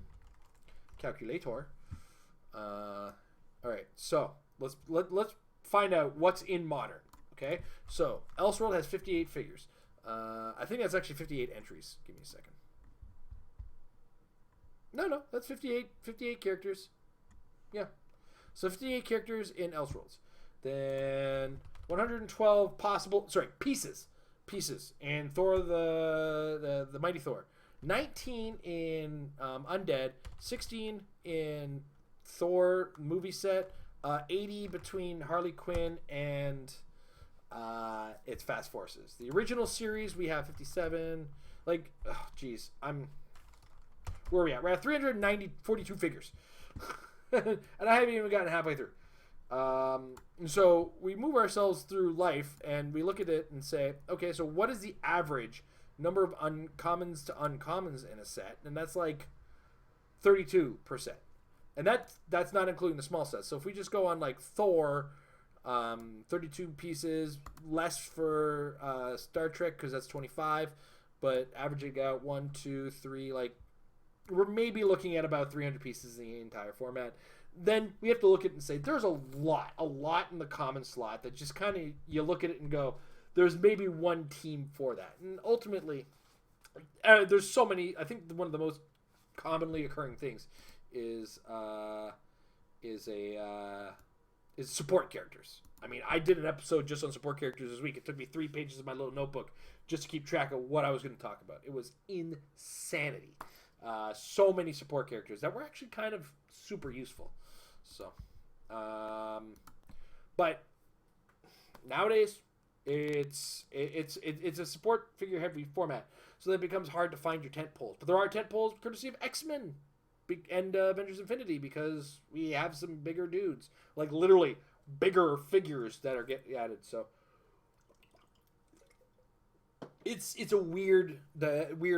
All right, so let's find out what's in modern. Okay, so Elseworld has 58 figures. I think that's actually 58 entries. Give me a second. No, that's 58 characters. Yeah, so 58 characters in Elseworlds. Then 112 pieces in Thor the Mighty Thor. 19 in Undead, 16 in Thor movie set, 80 between Harley Quinn and its Fast Forces. The original series we have 57. Like, oh, geez, where are we at? We're at 42 figures, and I haven't even gotten halfway through. So we move ourselves through life and we look at it and say, okay, so what is the average number of uncommons to uncommons in a set? And that's like 32%. And that's not including the small sets. So if we just go on like Thor, 32 pieces, less for Star Trek because that's 25, but averaging out 1, 2, 3, like we're maybe looking at about 300 pieces in the entire format. Then we have to look at it and say there's a lot in the common slot that just kind of you look at it and go, there's maybe one team for that. And ultimately, there's so many. I think one of the most commonly occurring things is support characters. I mean, I did an episode just on support characters this week. It took me 3 pages of my little notebook just to keep track of what I was going to talk about. It was insanity. So many support characters that were actually kind of super useful. So, but nowadays it's a support figure heavy format, so that it becomes hard to find your tent poles. But there are tent poles courtesy of X-Men and Avengers Infinity because we have some bigger dudes, like literally bigger figures that are getting added. So it's a weird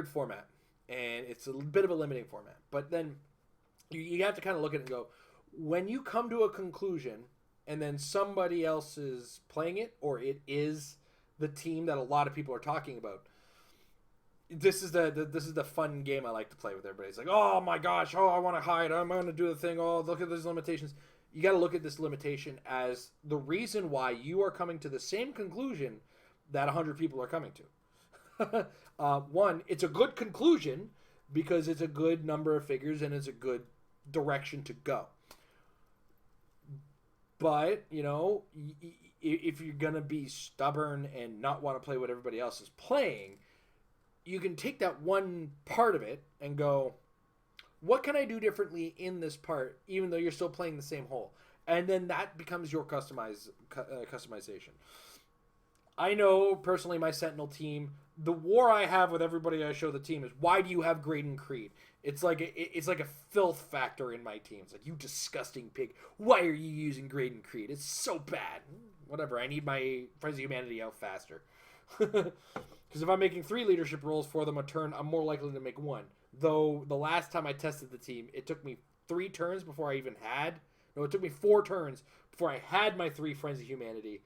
format. And it's a bit of a limiting format. But then you have to kind of look at it and go, when you come to a conclusion and then somebody else is playing it, or it is the team that a lot of people are talking about, this is the fun game I like to play with everybody. It's like, oh my gosh, I want to hide. I'm going to do the thing. Oh, look at these limitations. You got to look at this limitation as the reason why you are coming to the same conclusion that 100 people are coming to. One, it's a good conclusion because it's a good number of figures and it's a good direction to go. But, if you're going to be stubborn and not want to play what everybody else is playing, you can take that one part of it and go, what can I do differently in this part, even though you're still playing the same hole? And then that becomes your customization. I know, personally, my Sentinel team, the war I have with everybody I show the team is, why do you have Graydon Creed? It's like a filth factor in my team. It's like, you disgusting pig. Why are you using Graydon Creed? It's so bad. Whatever, I need my Friends of Humanity out faster. Because if I'm making 3 leadership roles for them a turn, I'm more likely to make 1. Though the last time I tested the team, it took me 3 turns before I even had... No, it took me 4 turns before I had my 3 Friends of Humanity.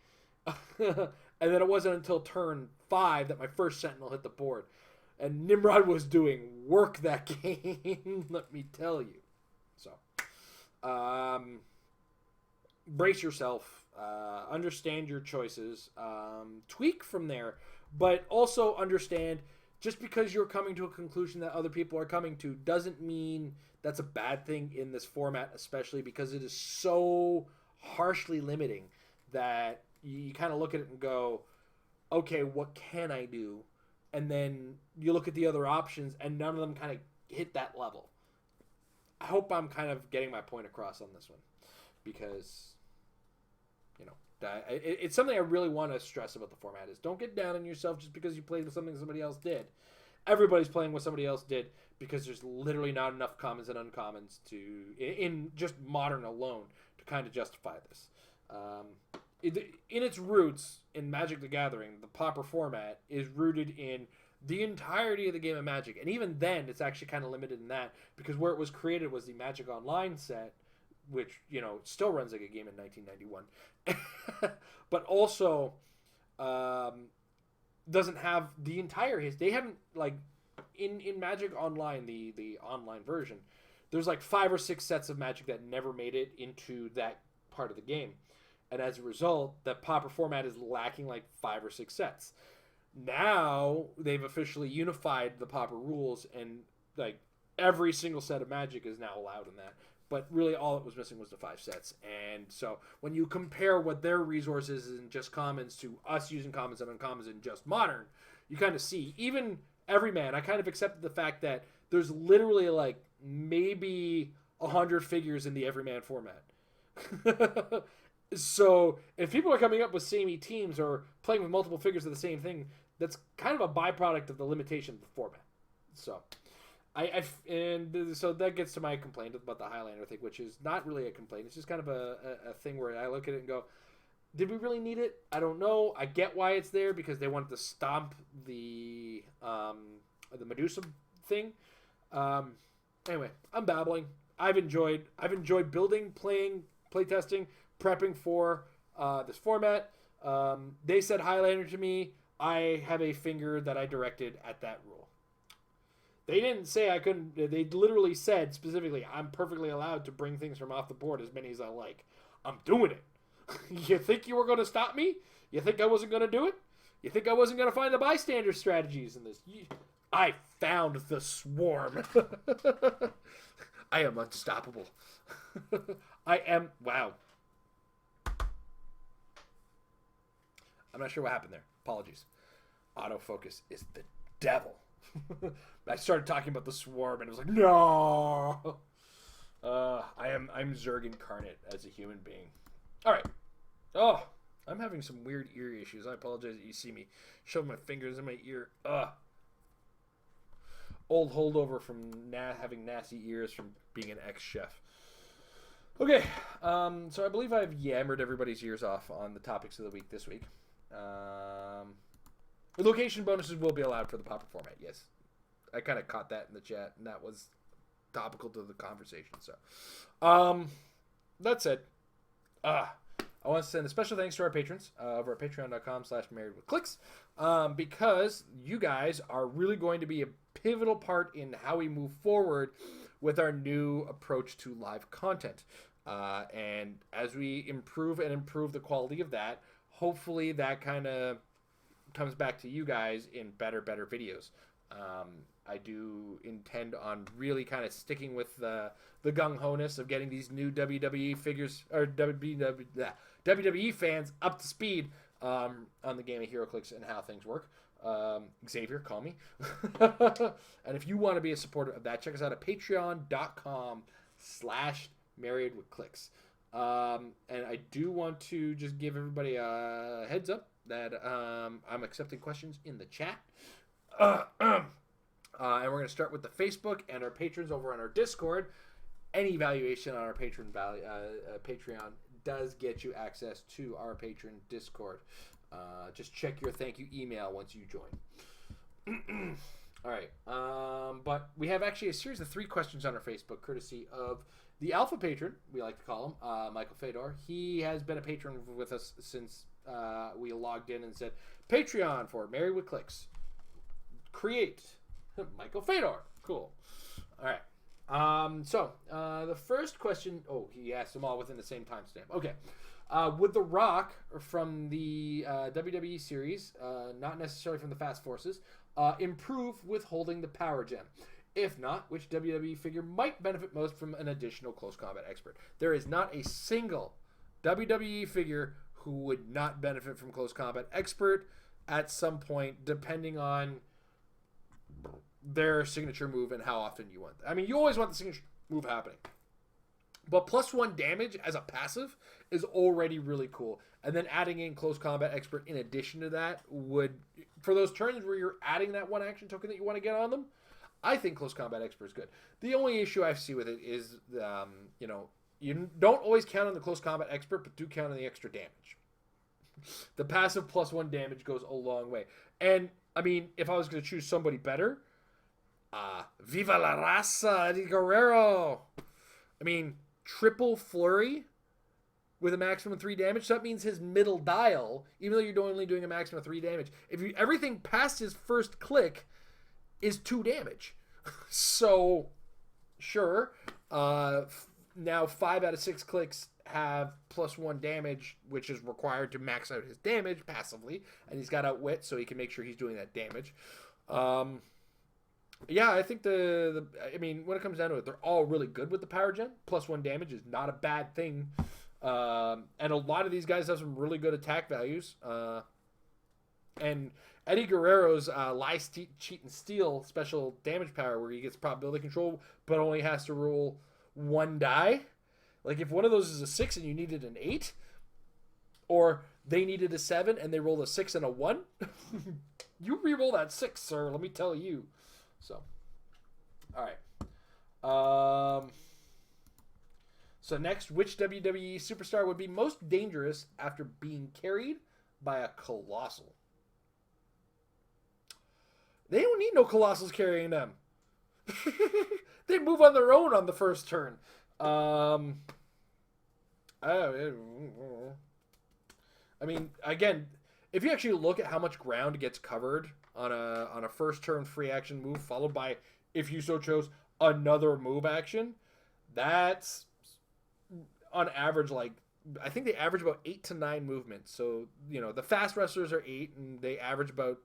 And then it wasn't until turn 5 that my first Sentinel hit the board. And Nimrod was doing work that game, let me tell you. So, brace yourself. Understand your choices. Tweak from there. But also understand, just because you're coming to a conclusion that other people are coming to doesn't mean that's a bad thing in this format, especially because it is so harshly limiting that you kind of look at it and go, okay, what can I do? And then you look at the other options and none of them kind of hit that level. I hope I'm kind of getting my point across on this one, because, it's something I really want to stress about the format is, don't get down on yourself just because you played with something somebody else did. everybody's playing what somebody else did because there's literally not enough commons and uncommons in just Modern alone to kind of justify this. In its roots in Magic the Gathering, the Pauper format is rooted in the entirety of the game of Magic. And even then, it's actually kind of limited in that because where it was created was the Magic Online set, which, still runs like a game in 1991. But also doesn't have the entire history. They haven't, in Magic Online, the online version, there's 5 or 6 sets of Magic that never made it into that part of the game. And as a result, that Pauper format is lacking 5 or 6 sets. Now they've officially unified the Pauper rules, and every single set of Magic is now allowed in that. But really, all it was missing was the 5 sets. And so when you compare what their resources is in just commons to us using commons and uncommons in just Modern, you kind of see even Everyman. I kind of accepted the fact that there's literally maybe 100 figures in the Everyman format. So if people are coming up with samey teams or playing with multiple figures of the same thing, that's kind of a byproduct of the limitation of the format. So so that gets to my complaint about the Highlander thing, which is not really a complaint. It's just kind of a thing where I look at it and go, did we really need it? I don't know. I get why it's there because they wanted to stomp the Medusa thing. Anyway, I'm babbling. I've enjoyed building, playing, playtesting, prepping for this format. They said Highlander to me. I have a finger that I directed at that rule. They didn't say I couldn't. They literally said specifically, I'm perfectly allowed to bring things from off the board as many as I like. I'm doing it. You think you were going to stop me? You think I wasn't going to do it? You think I wasn't going to find the bystander strategies in this? I found the swarm. I am unstoppable. I am. Wow. I'm not sure what happened there. Apologies. Autofocus is the devil. I started talking about the swarm and it was like, no. I'm Zerg incarnate as a human being. All right. Oh, I'm having some weird ear issues. I apologize that you see me shove my fingers in my ear. Old holdover from having nasty ears from being an ex-chef. Okay, so I believe I've yammered everybody's ears off on the topics of the week this week. Location bonuses will be allowed for the Pauper format, yes. I kind of caught that in the chat, and that was topical to the conversation. So, that said, I want to send a special thanks to our patrons over at patreon.com/marriedwithclicks, because you guys are really going to be a pivotal part in how we move forward with our new approach to live content. And as we improve the quality of that, hopefully that kind of comes back to you guys in better videos. I do intend on really kind of sticking with the gung-ho-ness of getting these new WWE figures or WWE fans up to speed on the game of HeroClix and how things work. Xavier, call me. And if you want to be a supporter of that, check us out at patreon.com/marriedwithclicks. And I do want to just give everybody a heads up that I'm accepting questions in the chat. And we're going to start with the Facebook and our patrons over on our Discord. Any valuation on our Patreon does get you access to our patron Discord. Just check your thank you email once you join. All right. But we have actually a series of 3 questions on our Facebook, courtesy of the Alpha Patron, we like to call him, Michael Fedor. He has been a patron with us since we logged in and said, Patreon for Married with Clicks. Create Michael Fedor. Cool. All right. So the first question, he asked them all within the same timestamp. Okay. Would The Rock from the WWE series, not necessarily from the Fast Forces, improve with holding the Power Gem? If not, which WWE figure might benefit most from an additional close combat expert? There is not a single WWE figure who would not benefit from close combat expert at some point, depending on their signature move and how often you want. I mean, you always want the signature move happening. But +1 damage as a passive is already really cool. And then adding in Close Combat Expert in addition to that would, for those turns where you're adding that one action token that you want to get on them, I think Close Combat Expert is good. The only issue I see with it is, you don't always count on the Close Combat Expert, but do count on the extra damage. The passive +1 damage goes a long way. And, I mean, if I was going to choose somebody better, Viva la Raza, Eddie Guerrero. I mean, triple flurry with a maximum 3 damage. So that means his middle dial, even though you're only doing a maximum of 3 damage, everything past his first click is 2 damage. So, sure. Now 5 out of 6 clicks have +1 damage, which is required to max out his damage passively, and he's got Outwit, so he can make sure he's doing that damage. Yeah, I think I mean, when it comes down to it, they're all really good with the power gen. +1 damage is not a bad thing. And a lot of these guys have some really good attack values. And Eddie Guerrero's Lie, Cheat, and Steal special damage power, where he gets probability control, but only has to roll 1 die. Like, if one of those is a 6 and you needed an 8, or they needed a 7 and they rolled a 6 and a 1, you re-roll that 6, sir, let me tell you. So, all right. So next, which WWE superstar would be most dangerous after being carried by a Colossal? They don't need no Colossals carrying them. They move on their own on the first turn. I mean, again, if you actually look at how much ground gets covered on a first turn free action move, followed by, if you so chose, another move action, that's on average, like, I think they average about 8 to 9 movements. So, the fast wrestlers are 8, and they average about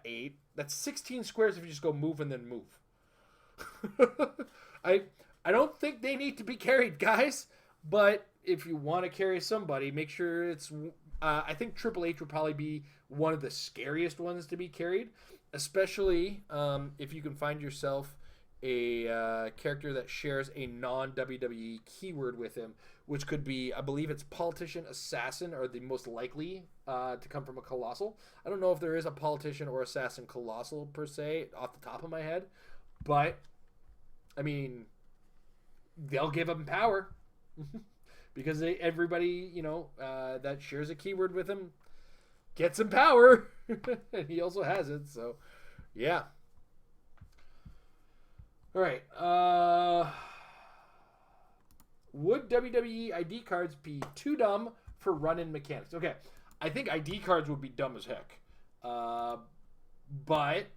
8. That's 16 squares if you just go move and then move. I don't think they need to be carried, guys. But if you want to carry somebody, make sure it's... I think Triple H would probably be one of the scariest ones to be carried, especially if you can find yourself a character that shares a non-WWE keyword with him, which could be, I believe it's politician, assassin, are the most likely to come from a Colossal. I don't know if there is a politician or assassin Colossal per se off the top of my head, but I mean, they'll give him power because everybody that shares a keyword with him gets him power, and he also has it. So, yeah. All right. Would WWE ID cards be too dumb for run-in mechanics? Okay, I think ID cards would be dumb as heck. But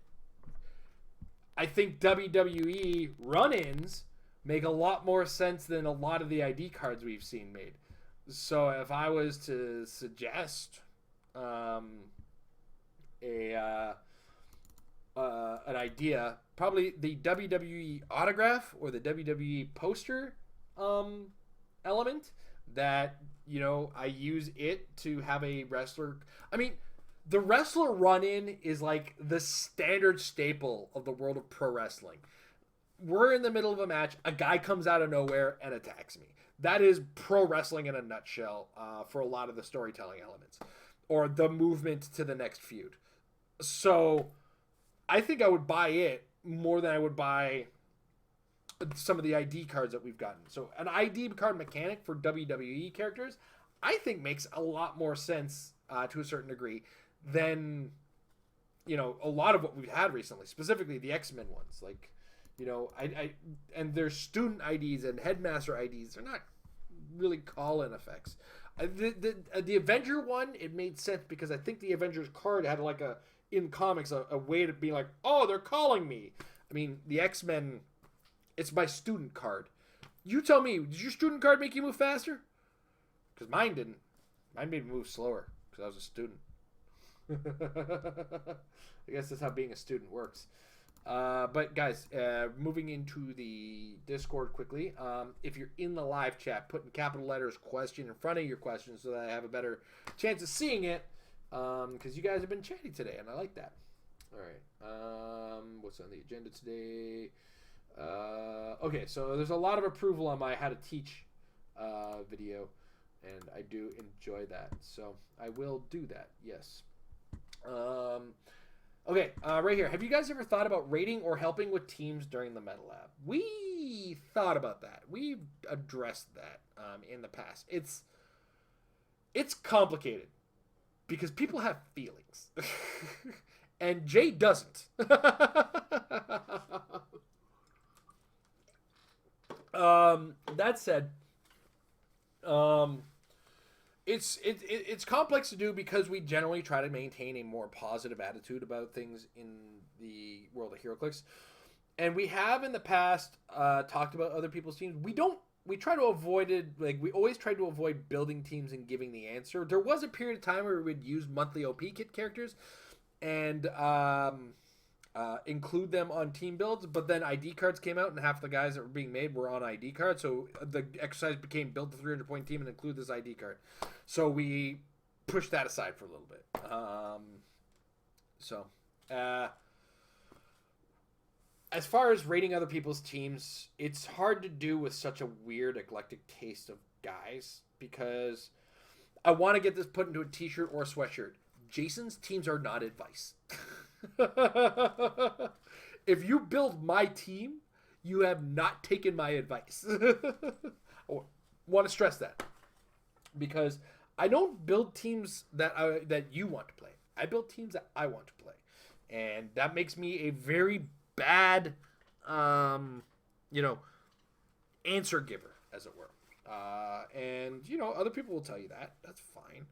I think WWE run-ins make a lot more sense than a lot of the ID cards we've seen made. So if I was to suggest an idea, probably the WWE autograph or the WWE poster element that, I use it to have a wrestler. I mean, the wrestler run-in is like the standard staple of the world of pro wrestling. We're in the middle of a match, a guy comes out of nowhere and attacks me. That is pro wrestling in a nutshell for a lot of the storytelling elements or the movement to the next feud. So I think I would buy it more than I would buy some of the ID cards that we've gotten. So an ID card mechanic for WWE characters, I think makes a lot more sense to a certain degree than, a lot of what we've had recently, specifically the X-Men ones. Like, and there's student IDs and headmaster IDs. They're not really call-in effects. The Avenger one, it made sense because I think the Avengers card had in comics a way to be like, oh, they're calling me. I mean, the X-Men, it's my student card. You tell me, did your student card make you move faster? Because mine didn't. Mine made me move slower because I was a student. I guess that's how being a student works. But guys, moving into the Discord quickly. If you're in the live chat, put in capital letters question in front of your question so that I have a better chance of seeing it. Because you guys have been chatty today, and I like that. All right. What's on the agenda today? Okay, so there's a lot of approval on my how to teach video, and I do enjoy that. So I will do that. Yes. Okay, right here. Have you guys ever thought about rating or helping with teams during the Meta Lab? We thought about that. We've addressed that in the past. It's complicated because people have feelings, and Jay doesn't. That said, it's complex to do because we generally try to maintain a more positive attitude about things in the world of HeroClix, and we have in the past talked about other people's teams. We try to avoid it. Like, we always try to avoid building teams and giving the answer. There was a period of time where we would use monthly OP kit characters and include them on team builds, but then ID cards came out and half the guys that were being made were on ID cards, so the exercise became build the 300-point team and include this ID card. So we pushed that aside for a little bit. As far as rating other people's teams, it's hard to do with such a weird, eclectic taste of guys because I want to get this put into a t-shirt or a sweatshirt. Jason's teams are not advice. If you build my team, you have not taken my advice. I want to stress that because I don't build teams that you want to play. I build teams that I want to play, and that makes me a very bad, answer giver, as it were. And other people will tell you that. That's fine.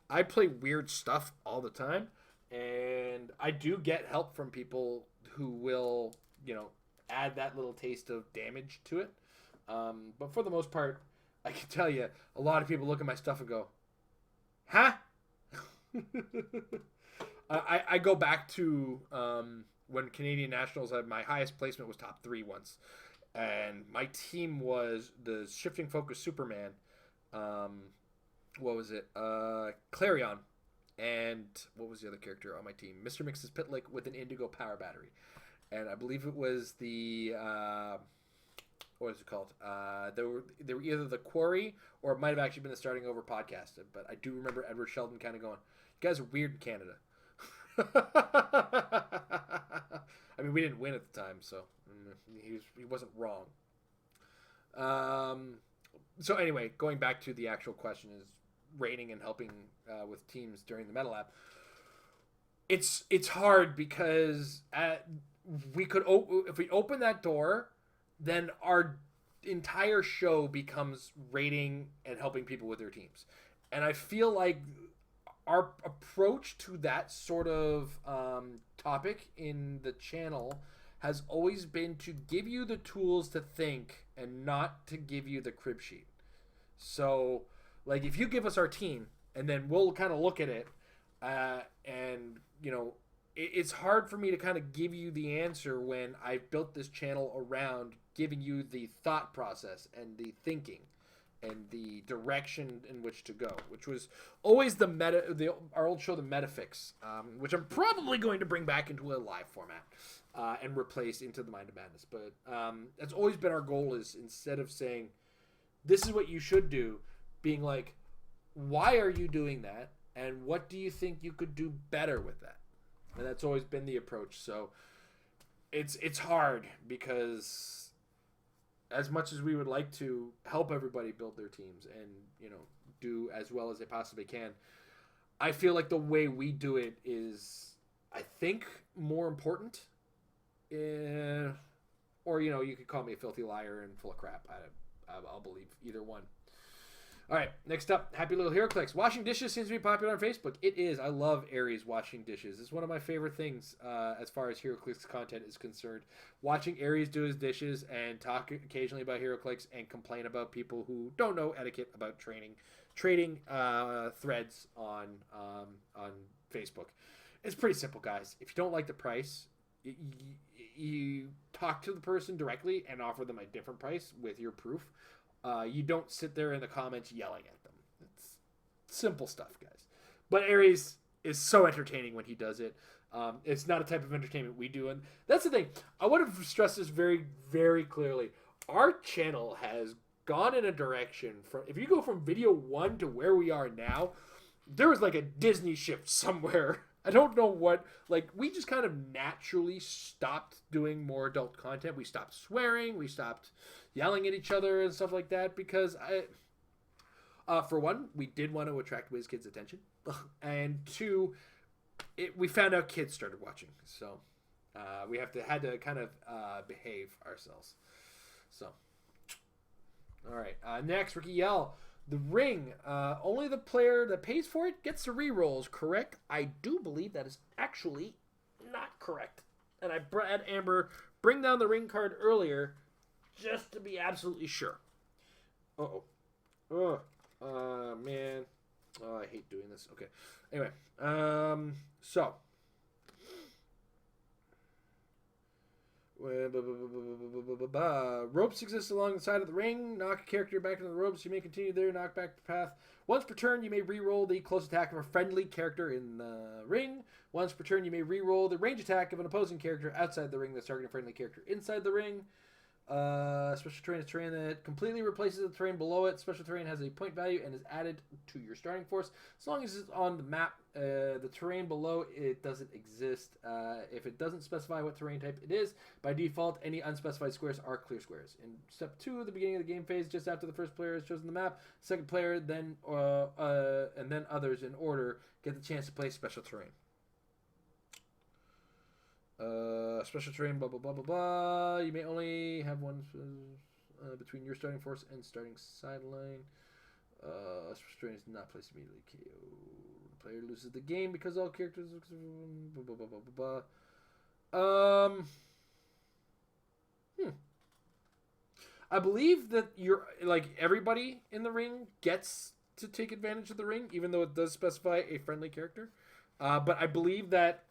I play weird stuff all the time, and I do get help from people who will, add that little taste of damage to it. But for the most part, I can tell you, a lot of people look at my stuff and go, huh? I go back to when Canadian Nationals had my highest placement was top 3 once. And my team was the Shifting Focus Superman. What was it? Clarion. And what was the other character on my team? Mr. Mix's Pitlick with an Indigo Power Battery. And I believe it was the... what was it called? They were either the Quarry or it might have actually been the Starting Over podcast. But I do remember Edward Sheldon kind of going, you guys are weird in Canada. I mean, we didn't win at the time, so he wasn't wrong. So anyway, going back to the actual question is rating and helping with teams during the Meta Lab. It's hard because if we open that door, then our entire show becomes rating and helping people with their teams. And I feel like our approach to that sort of topic in the channel has always been to give you the tools to think and not to give you the crib sheet. So, like, if you give us our team and then we'll kind of look at it and, it's hard for me to kind of give you the answer when I've built this channel around giving you the thought process and the thinking and the direction in which to go, which was always our old show, The Metafix, which I'm probably going to bring back into a live format and replace into the Mind of Madness. But that's always been our goal, is instead of saying, this is what you should do, being like, why are you doing that? And what do you think you could do better with that? And that's always been the approach. So it's hard because as much as we would like to help everybody build their teams and, do as well as they possibly can, I feel like the way we do it is, I think, more important. Or, you could call me a filthy liar and full of crap. I'll believe either one. All right, next up, Happy Little HeroClix. Washing dishes seems to be popular on Facebook. It is. I love Aries washing dishes. It's one of my favorite things as far as HeroClix content is concerned. Watching Aries do his dishes and talk occasionally about HeroClix and complain about people who don't know etiquette about trading threads on Facebook. It's pretty simple, guys. If you don't like the price, you talk to the person directly and offer them a different price with your proof. You don't sit there in the comments yelling at them. It's simple stuff, guys. But Aries, is so entertaining when he does it. It's not a type of entertainment we do, and that's the thing. I want to stress this very, very clearly. Our channel has gone in a direction from, if you go from video 1 to where we are now, there was like a Disney shift somewhere. I don't know what, like, we just kind of naturally stopped doing more adult content. We stopped swearing, we stopped yelling at each other and stuff like that, because for one, we did want to attract WizKids' attention, and two, we found out kids started watching, so we had to kind of behave ourselves. So, all right. Next, Ricky Yell. The ring. Only the player that pays for it gets the re-rolls, correct? I do believe that is actually not correct. And I had Amber bring down the ring card earlier just to be absolutely sure. Uh-oh. Man. Oh, I hate doing this. Okay. Anyway. So. Ropes exist along the side of the ring. Knock a character back into the ropes. You may continue there. Knock back the path. Once per turn, you may re-roll the close attack of a friendly character in the ring. Once per turn, you may re-roll the range attack of an opposing character outside the ring that's targeting a friendly character inside the ring. Special terrain is terrain that completely replaces the terrain below it. Special terrain has a point value and is added to your starting force. As long as it's on the map, the terrain below it doesn't exist. If it doesn't specify what terrain type it is, by default, any unspecified squares are clear squares. In step 2 of the beginning of the game phase, just after the first player has chosen the map, second player, then and then others in order get the chance to play special terrain. Special terrain, blah, blah, blah, blah, blah. You may only have one between your starting force and starting sideline. Special terrain is not placed immediately. KO. The player loses the game because all characters... Blah, blah, blah, blah, blah, blah. I believe that everybody in the ring gets to take advantage of the ring, even though it does specify a friendly character. But I believe that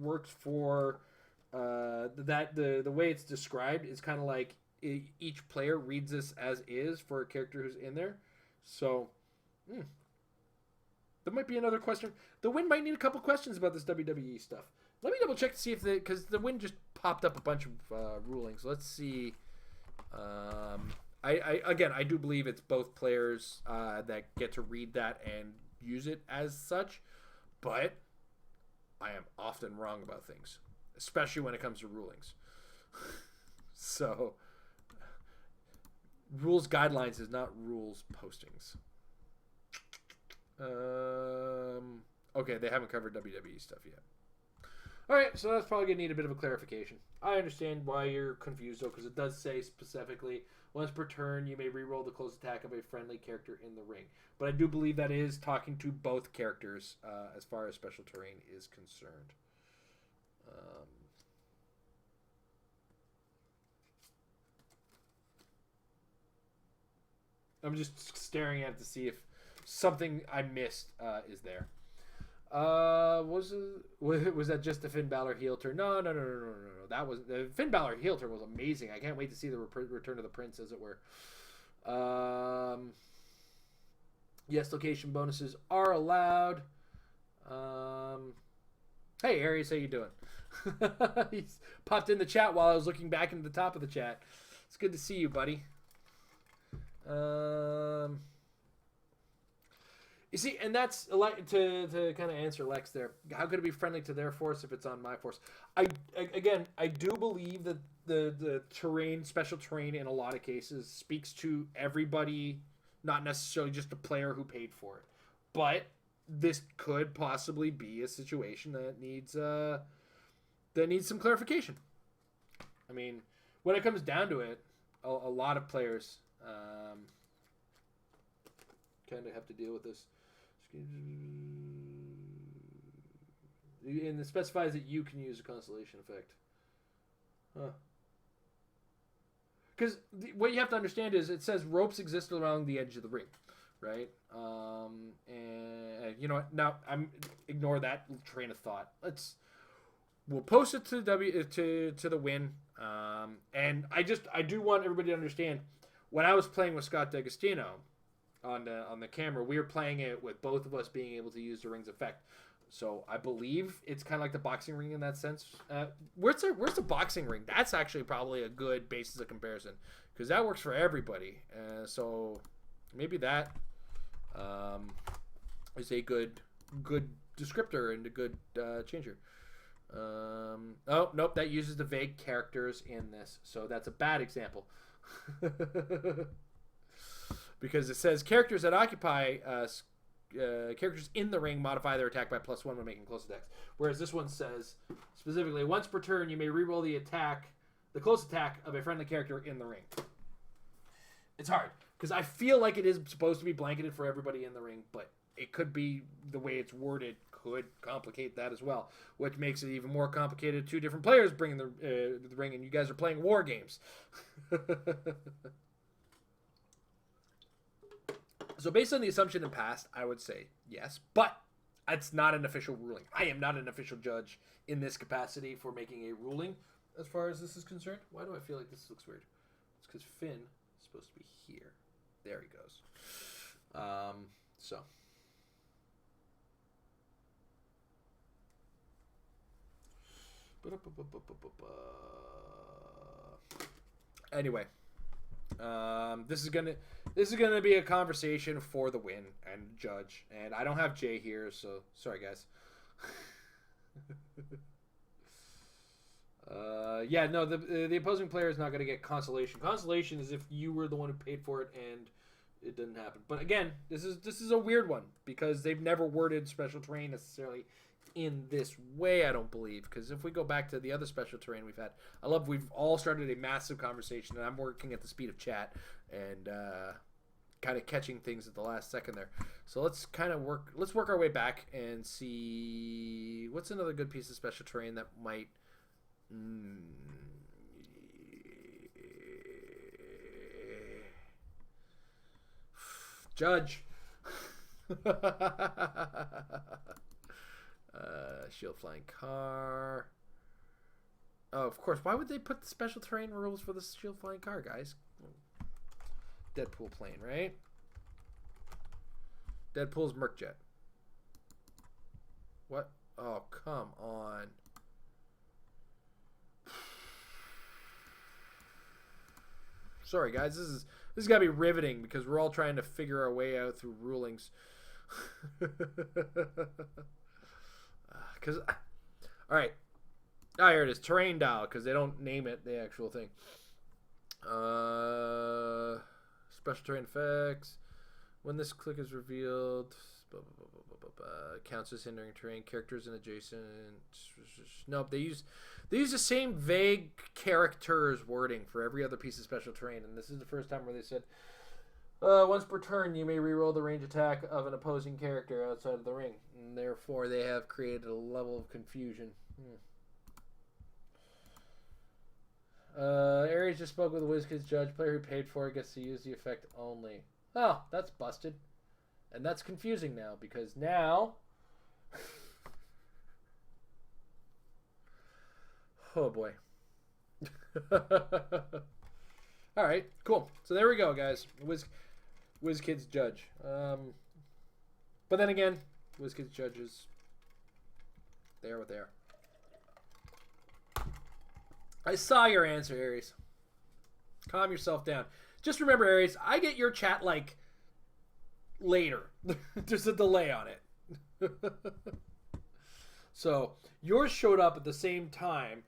works for the way it's described is kind of like each player reads this as is for a character who's in there. So there might be another question. The Win might need a couple questions about this WWE stuff. Let me double check to see if because the Win just popped up a bunch of rulings. Let's see. I do believe it's both players that get to read that and use it as such, but I am often wrong about things, especially when it comes to rulings. So, rules guidelines is not rules postings. Okay, they haven't covered WWE stuff yet. All right, so that's probably going to need a bit of a clarification. I understand why you're confused, though, because it does say specifically, once per turn, you may re-roll the close attack of a friendly character in the ring. But I do believe that is talking to both characters as far as special terrain is concerned. I'm just staring at it to see if something I missed is there. Was that just the Finn Balor heel turn? No. That was the Finn Balor heel turn was amazing. I can't wait to see the return of the Prince, as it were. Yes, location bonuses are allowed. Hey, Aries, how you doing? He's popped in the chat while I was looking back into the top of the chat. It's good to see you, buddy. You see, and that's to kind of answer Lex there. How could it be friendly to their force if it's on my force? I do believe that the terrain, special terrain, in a lot of cases speaks to everybody, not necessarily just the player who paid for it. But this could possibly be a situation that needs some clarification. I mean, when it comes down to it, a lot of players kind of have to deal with this. And it specifies that you can use a constellation effect. Huh. Because what you have to understand is it says ropes exist along the edge of the ring, right? And you know what? Now ignore that train of thought. We'll post it to the Win. And I do want everybody to understand, when I was playing with Scott D'Agostino on the camera, we were playing it with both of us being able to use the ring's effect. So I believe it's kind of like the boxing ring in that sense. Where's the boxing ring? That's actually probably a good basis of comparison because that works for everybody. So maybe that is a good descriptor and a good changer. Oh nope, that uses the vague characters in this, so that's a bad example. Because it says characters that occupy characters in the ring modify their attack by +1 when making close attacks. Whereas this one says specifically, once per turn, you may reroll the close attack of a friendly character in the ring. It's hard because I feel like it is supposed to be blanketed for everybody in the ring, but it could be the way it's worded could complicate that as well, which makes it even more complicated. 2 different players bringing the ring, and you guys are playing war games. So based on the assumption in past, I would say yes, but it's not an official ruling. I am not an official judge in this capacity for making a ruling as far as this is concerned. Why do I feel like this looks weird? It's because Finn is supposed to be here. There he goes. So. Anyway, this is gonna be a conversation for the win and judge, and I don't have Jay here, so sorry guys. Yeah, no, the opposing player is not gonna get consolation. Consolation is if you were the one who paid for it and it didn't happen. But again, this is a weird one because they've never worded special terrain necessarily in this way, I don't believe, because if we go back to the other special terrain we've had, we've all started a massive conversation, and I'm working at the speed of chat and kind of catching things at the last second there. So let's work our way back and see what's another good piece of special terrain that might judge. Shield flying car. Oh, of course. Why would they put the special terrain rules for the shield flying car, guys? Deadpool plane, right? Deadpool's Mercjet. What? Oh, come on. Sorry, guys. This is gotta be riveting because we're all trying to figure our way out through rulings. Because, all right. Oh, here it is. Terrain dial, because they don't name it the actual thing. Special terrain effects. When this click is revealed, counts as hindering terrain. Characters and adjacent. Nope, they use the same vague characters wording for every other piece of special terrain, and this is the first time where they said, once per turn, you may reroll the range attack of an opposing character outside of the ring. And therefore, they have created a level of confusion. Aries just spoke with the WizKids judge. Player who paid for it gets to use the effect only. Oh, that's busted. And that's confusing now, because now... oh, boy. All right, cool. So there we go, guys. WizKids judge. But then again, WizKids judges, they are what they are. I saw your answer, Aries. Calm yourself down. Just remember, Aries, I get your chat, like, later. There's a delay on it. So, yours showed up at the same time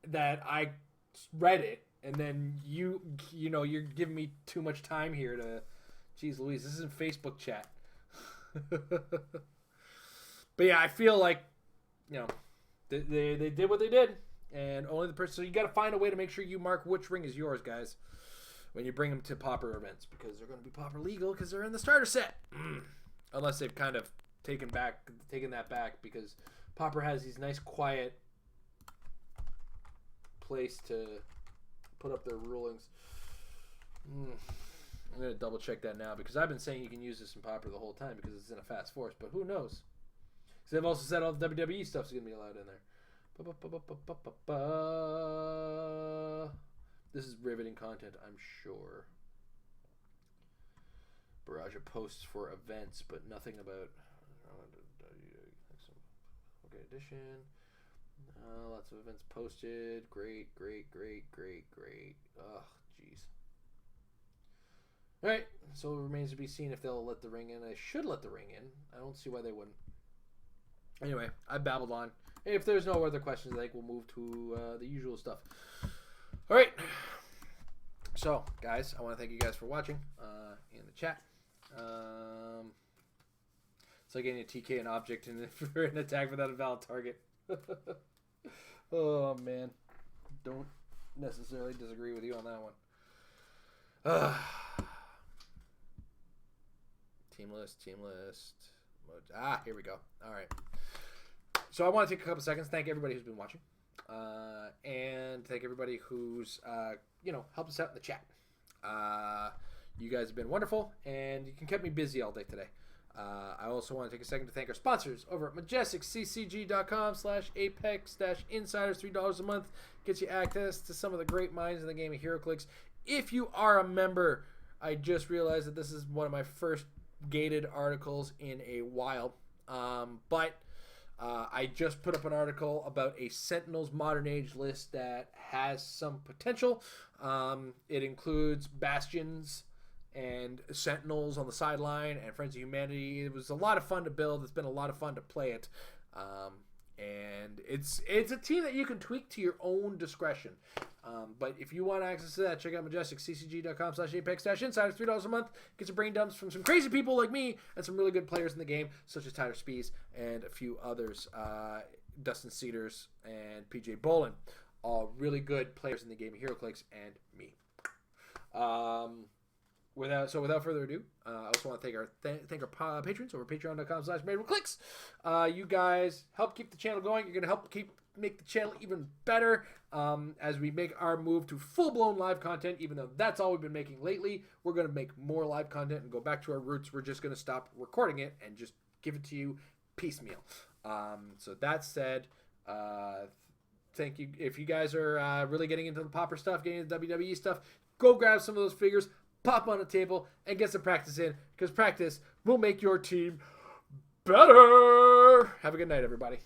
that I read it, and then you know, you're giving me too much time here to... Jeez Louise, this isn't Facebook chat. But yeah, I feel like, you know, they did what they did. And only the person... So you got to find a way to make sure you mark which ring is yours, guys, when you bring them to Pauper events. Because they're going to be Pauper legal because they're in the starter set. Unless they've kind of taken that back. Because Pauper has these nice, quiet place to put up their rulings. I'm going to double check that now because I've been saying you can use this in Pauper the whole time because it's in a fast force, but who knows? Because they've also said all the WWE stuff's going to be allowed in there. This is riveting content, I'm sure. Barrage of posts for events, but nothing about... edition. Lots of events posted. Great. Oh, jeez. All right, so it remains to be seen if they'll let the ring in. They should let the ring in. I don't see why they wouldn't. Anyway, I babbled on. If there's no other questions, I think we'll move to the usual stuff. All right. So, guys, I want to thank you guys for watching in the chat. It's like getting a TK an object and for an attack without a valid target. Oh, man. Don't necessarily disagree with you on that one. Team list. Here we go. All right. So I want to take a couple seconds. Thank everybody who's been watching. And thank everybody who's, helped us out in the chat. You guys have been wonderful, and you can keep me busy all day today. I also want to take a second to thank our sponsors over at majesticccg.com/apex-insiders. $3 a month gets you access to some of the great minds in the game of HeroClix. If you are a member, I just realized that this is one of my first gated articles in a while. But I just put up an article about a Sentinels Modern Age list that has some potential. It includes Bastions and Sentinels on the sideline and Friends of Humanity. It was a lot of fun to build. It's been a lot of fun to play it. And it's a team that you can tweak to your own discretion. But if you want access to that, check out majesticccg.com/apex-insiders. $3 a month. Get some brain dumps from some crazy people like me and some really good players in the game, such as Tyler Spees and a few others. Dustin Cedars and PJ Bolin. All really good players in the game of HeroClix and me. Without further ado, I also want to thank our patrons over patreon.com/MadeWithClix. You guys help keep the channel going. You're going to help make the channel even better as we make our move to full-blown live content, even though that's all we've been making lately. We're going to make more live content and go back to our roots. We're just going to stop recording it and just give it to you piecemeal. So that said, thank you. If you guys are really getting into the popper stuff, getting into the WWE stuff, go grab some of those figures, pop on the table, and get some practice in, because practice will make your team better. Have a good night, everybody.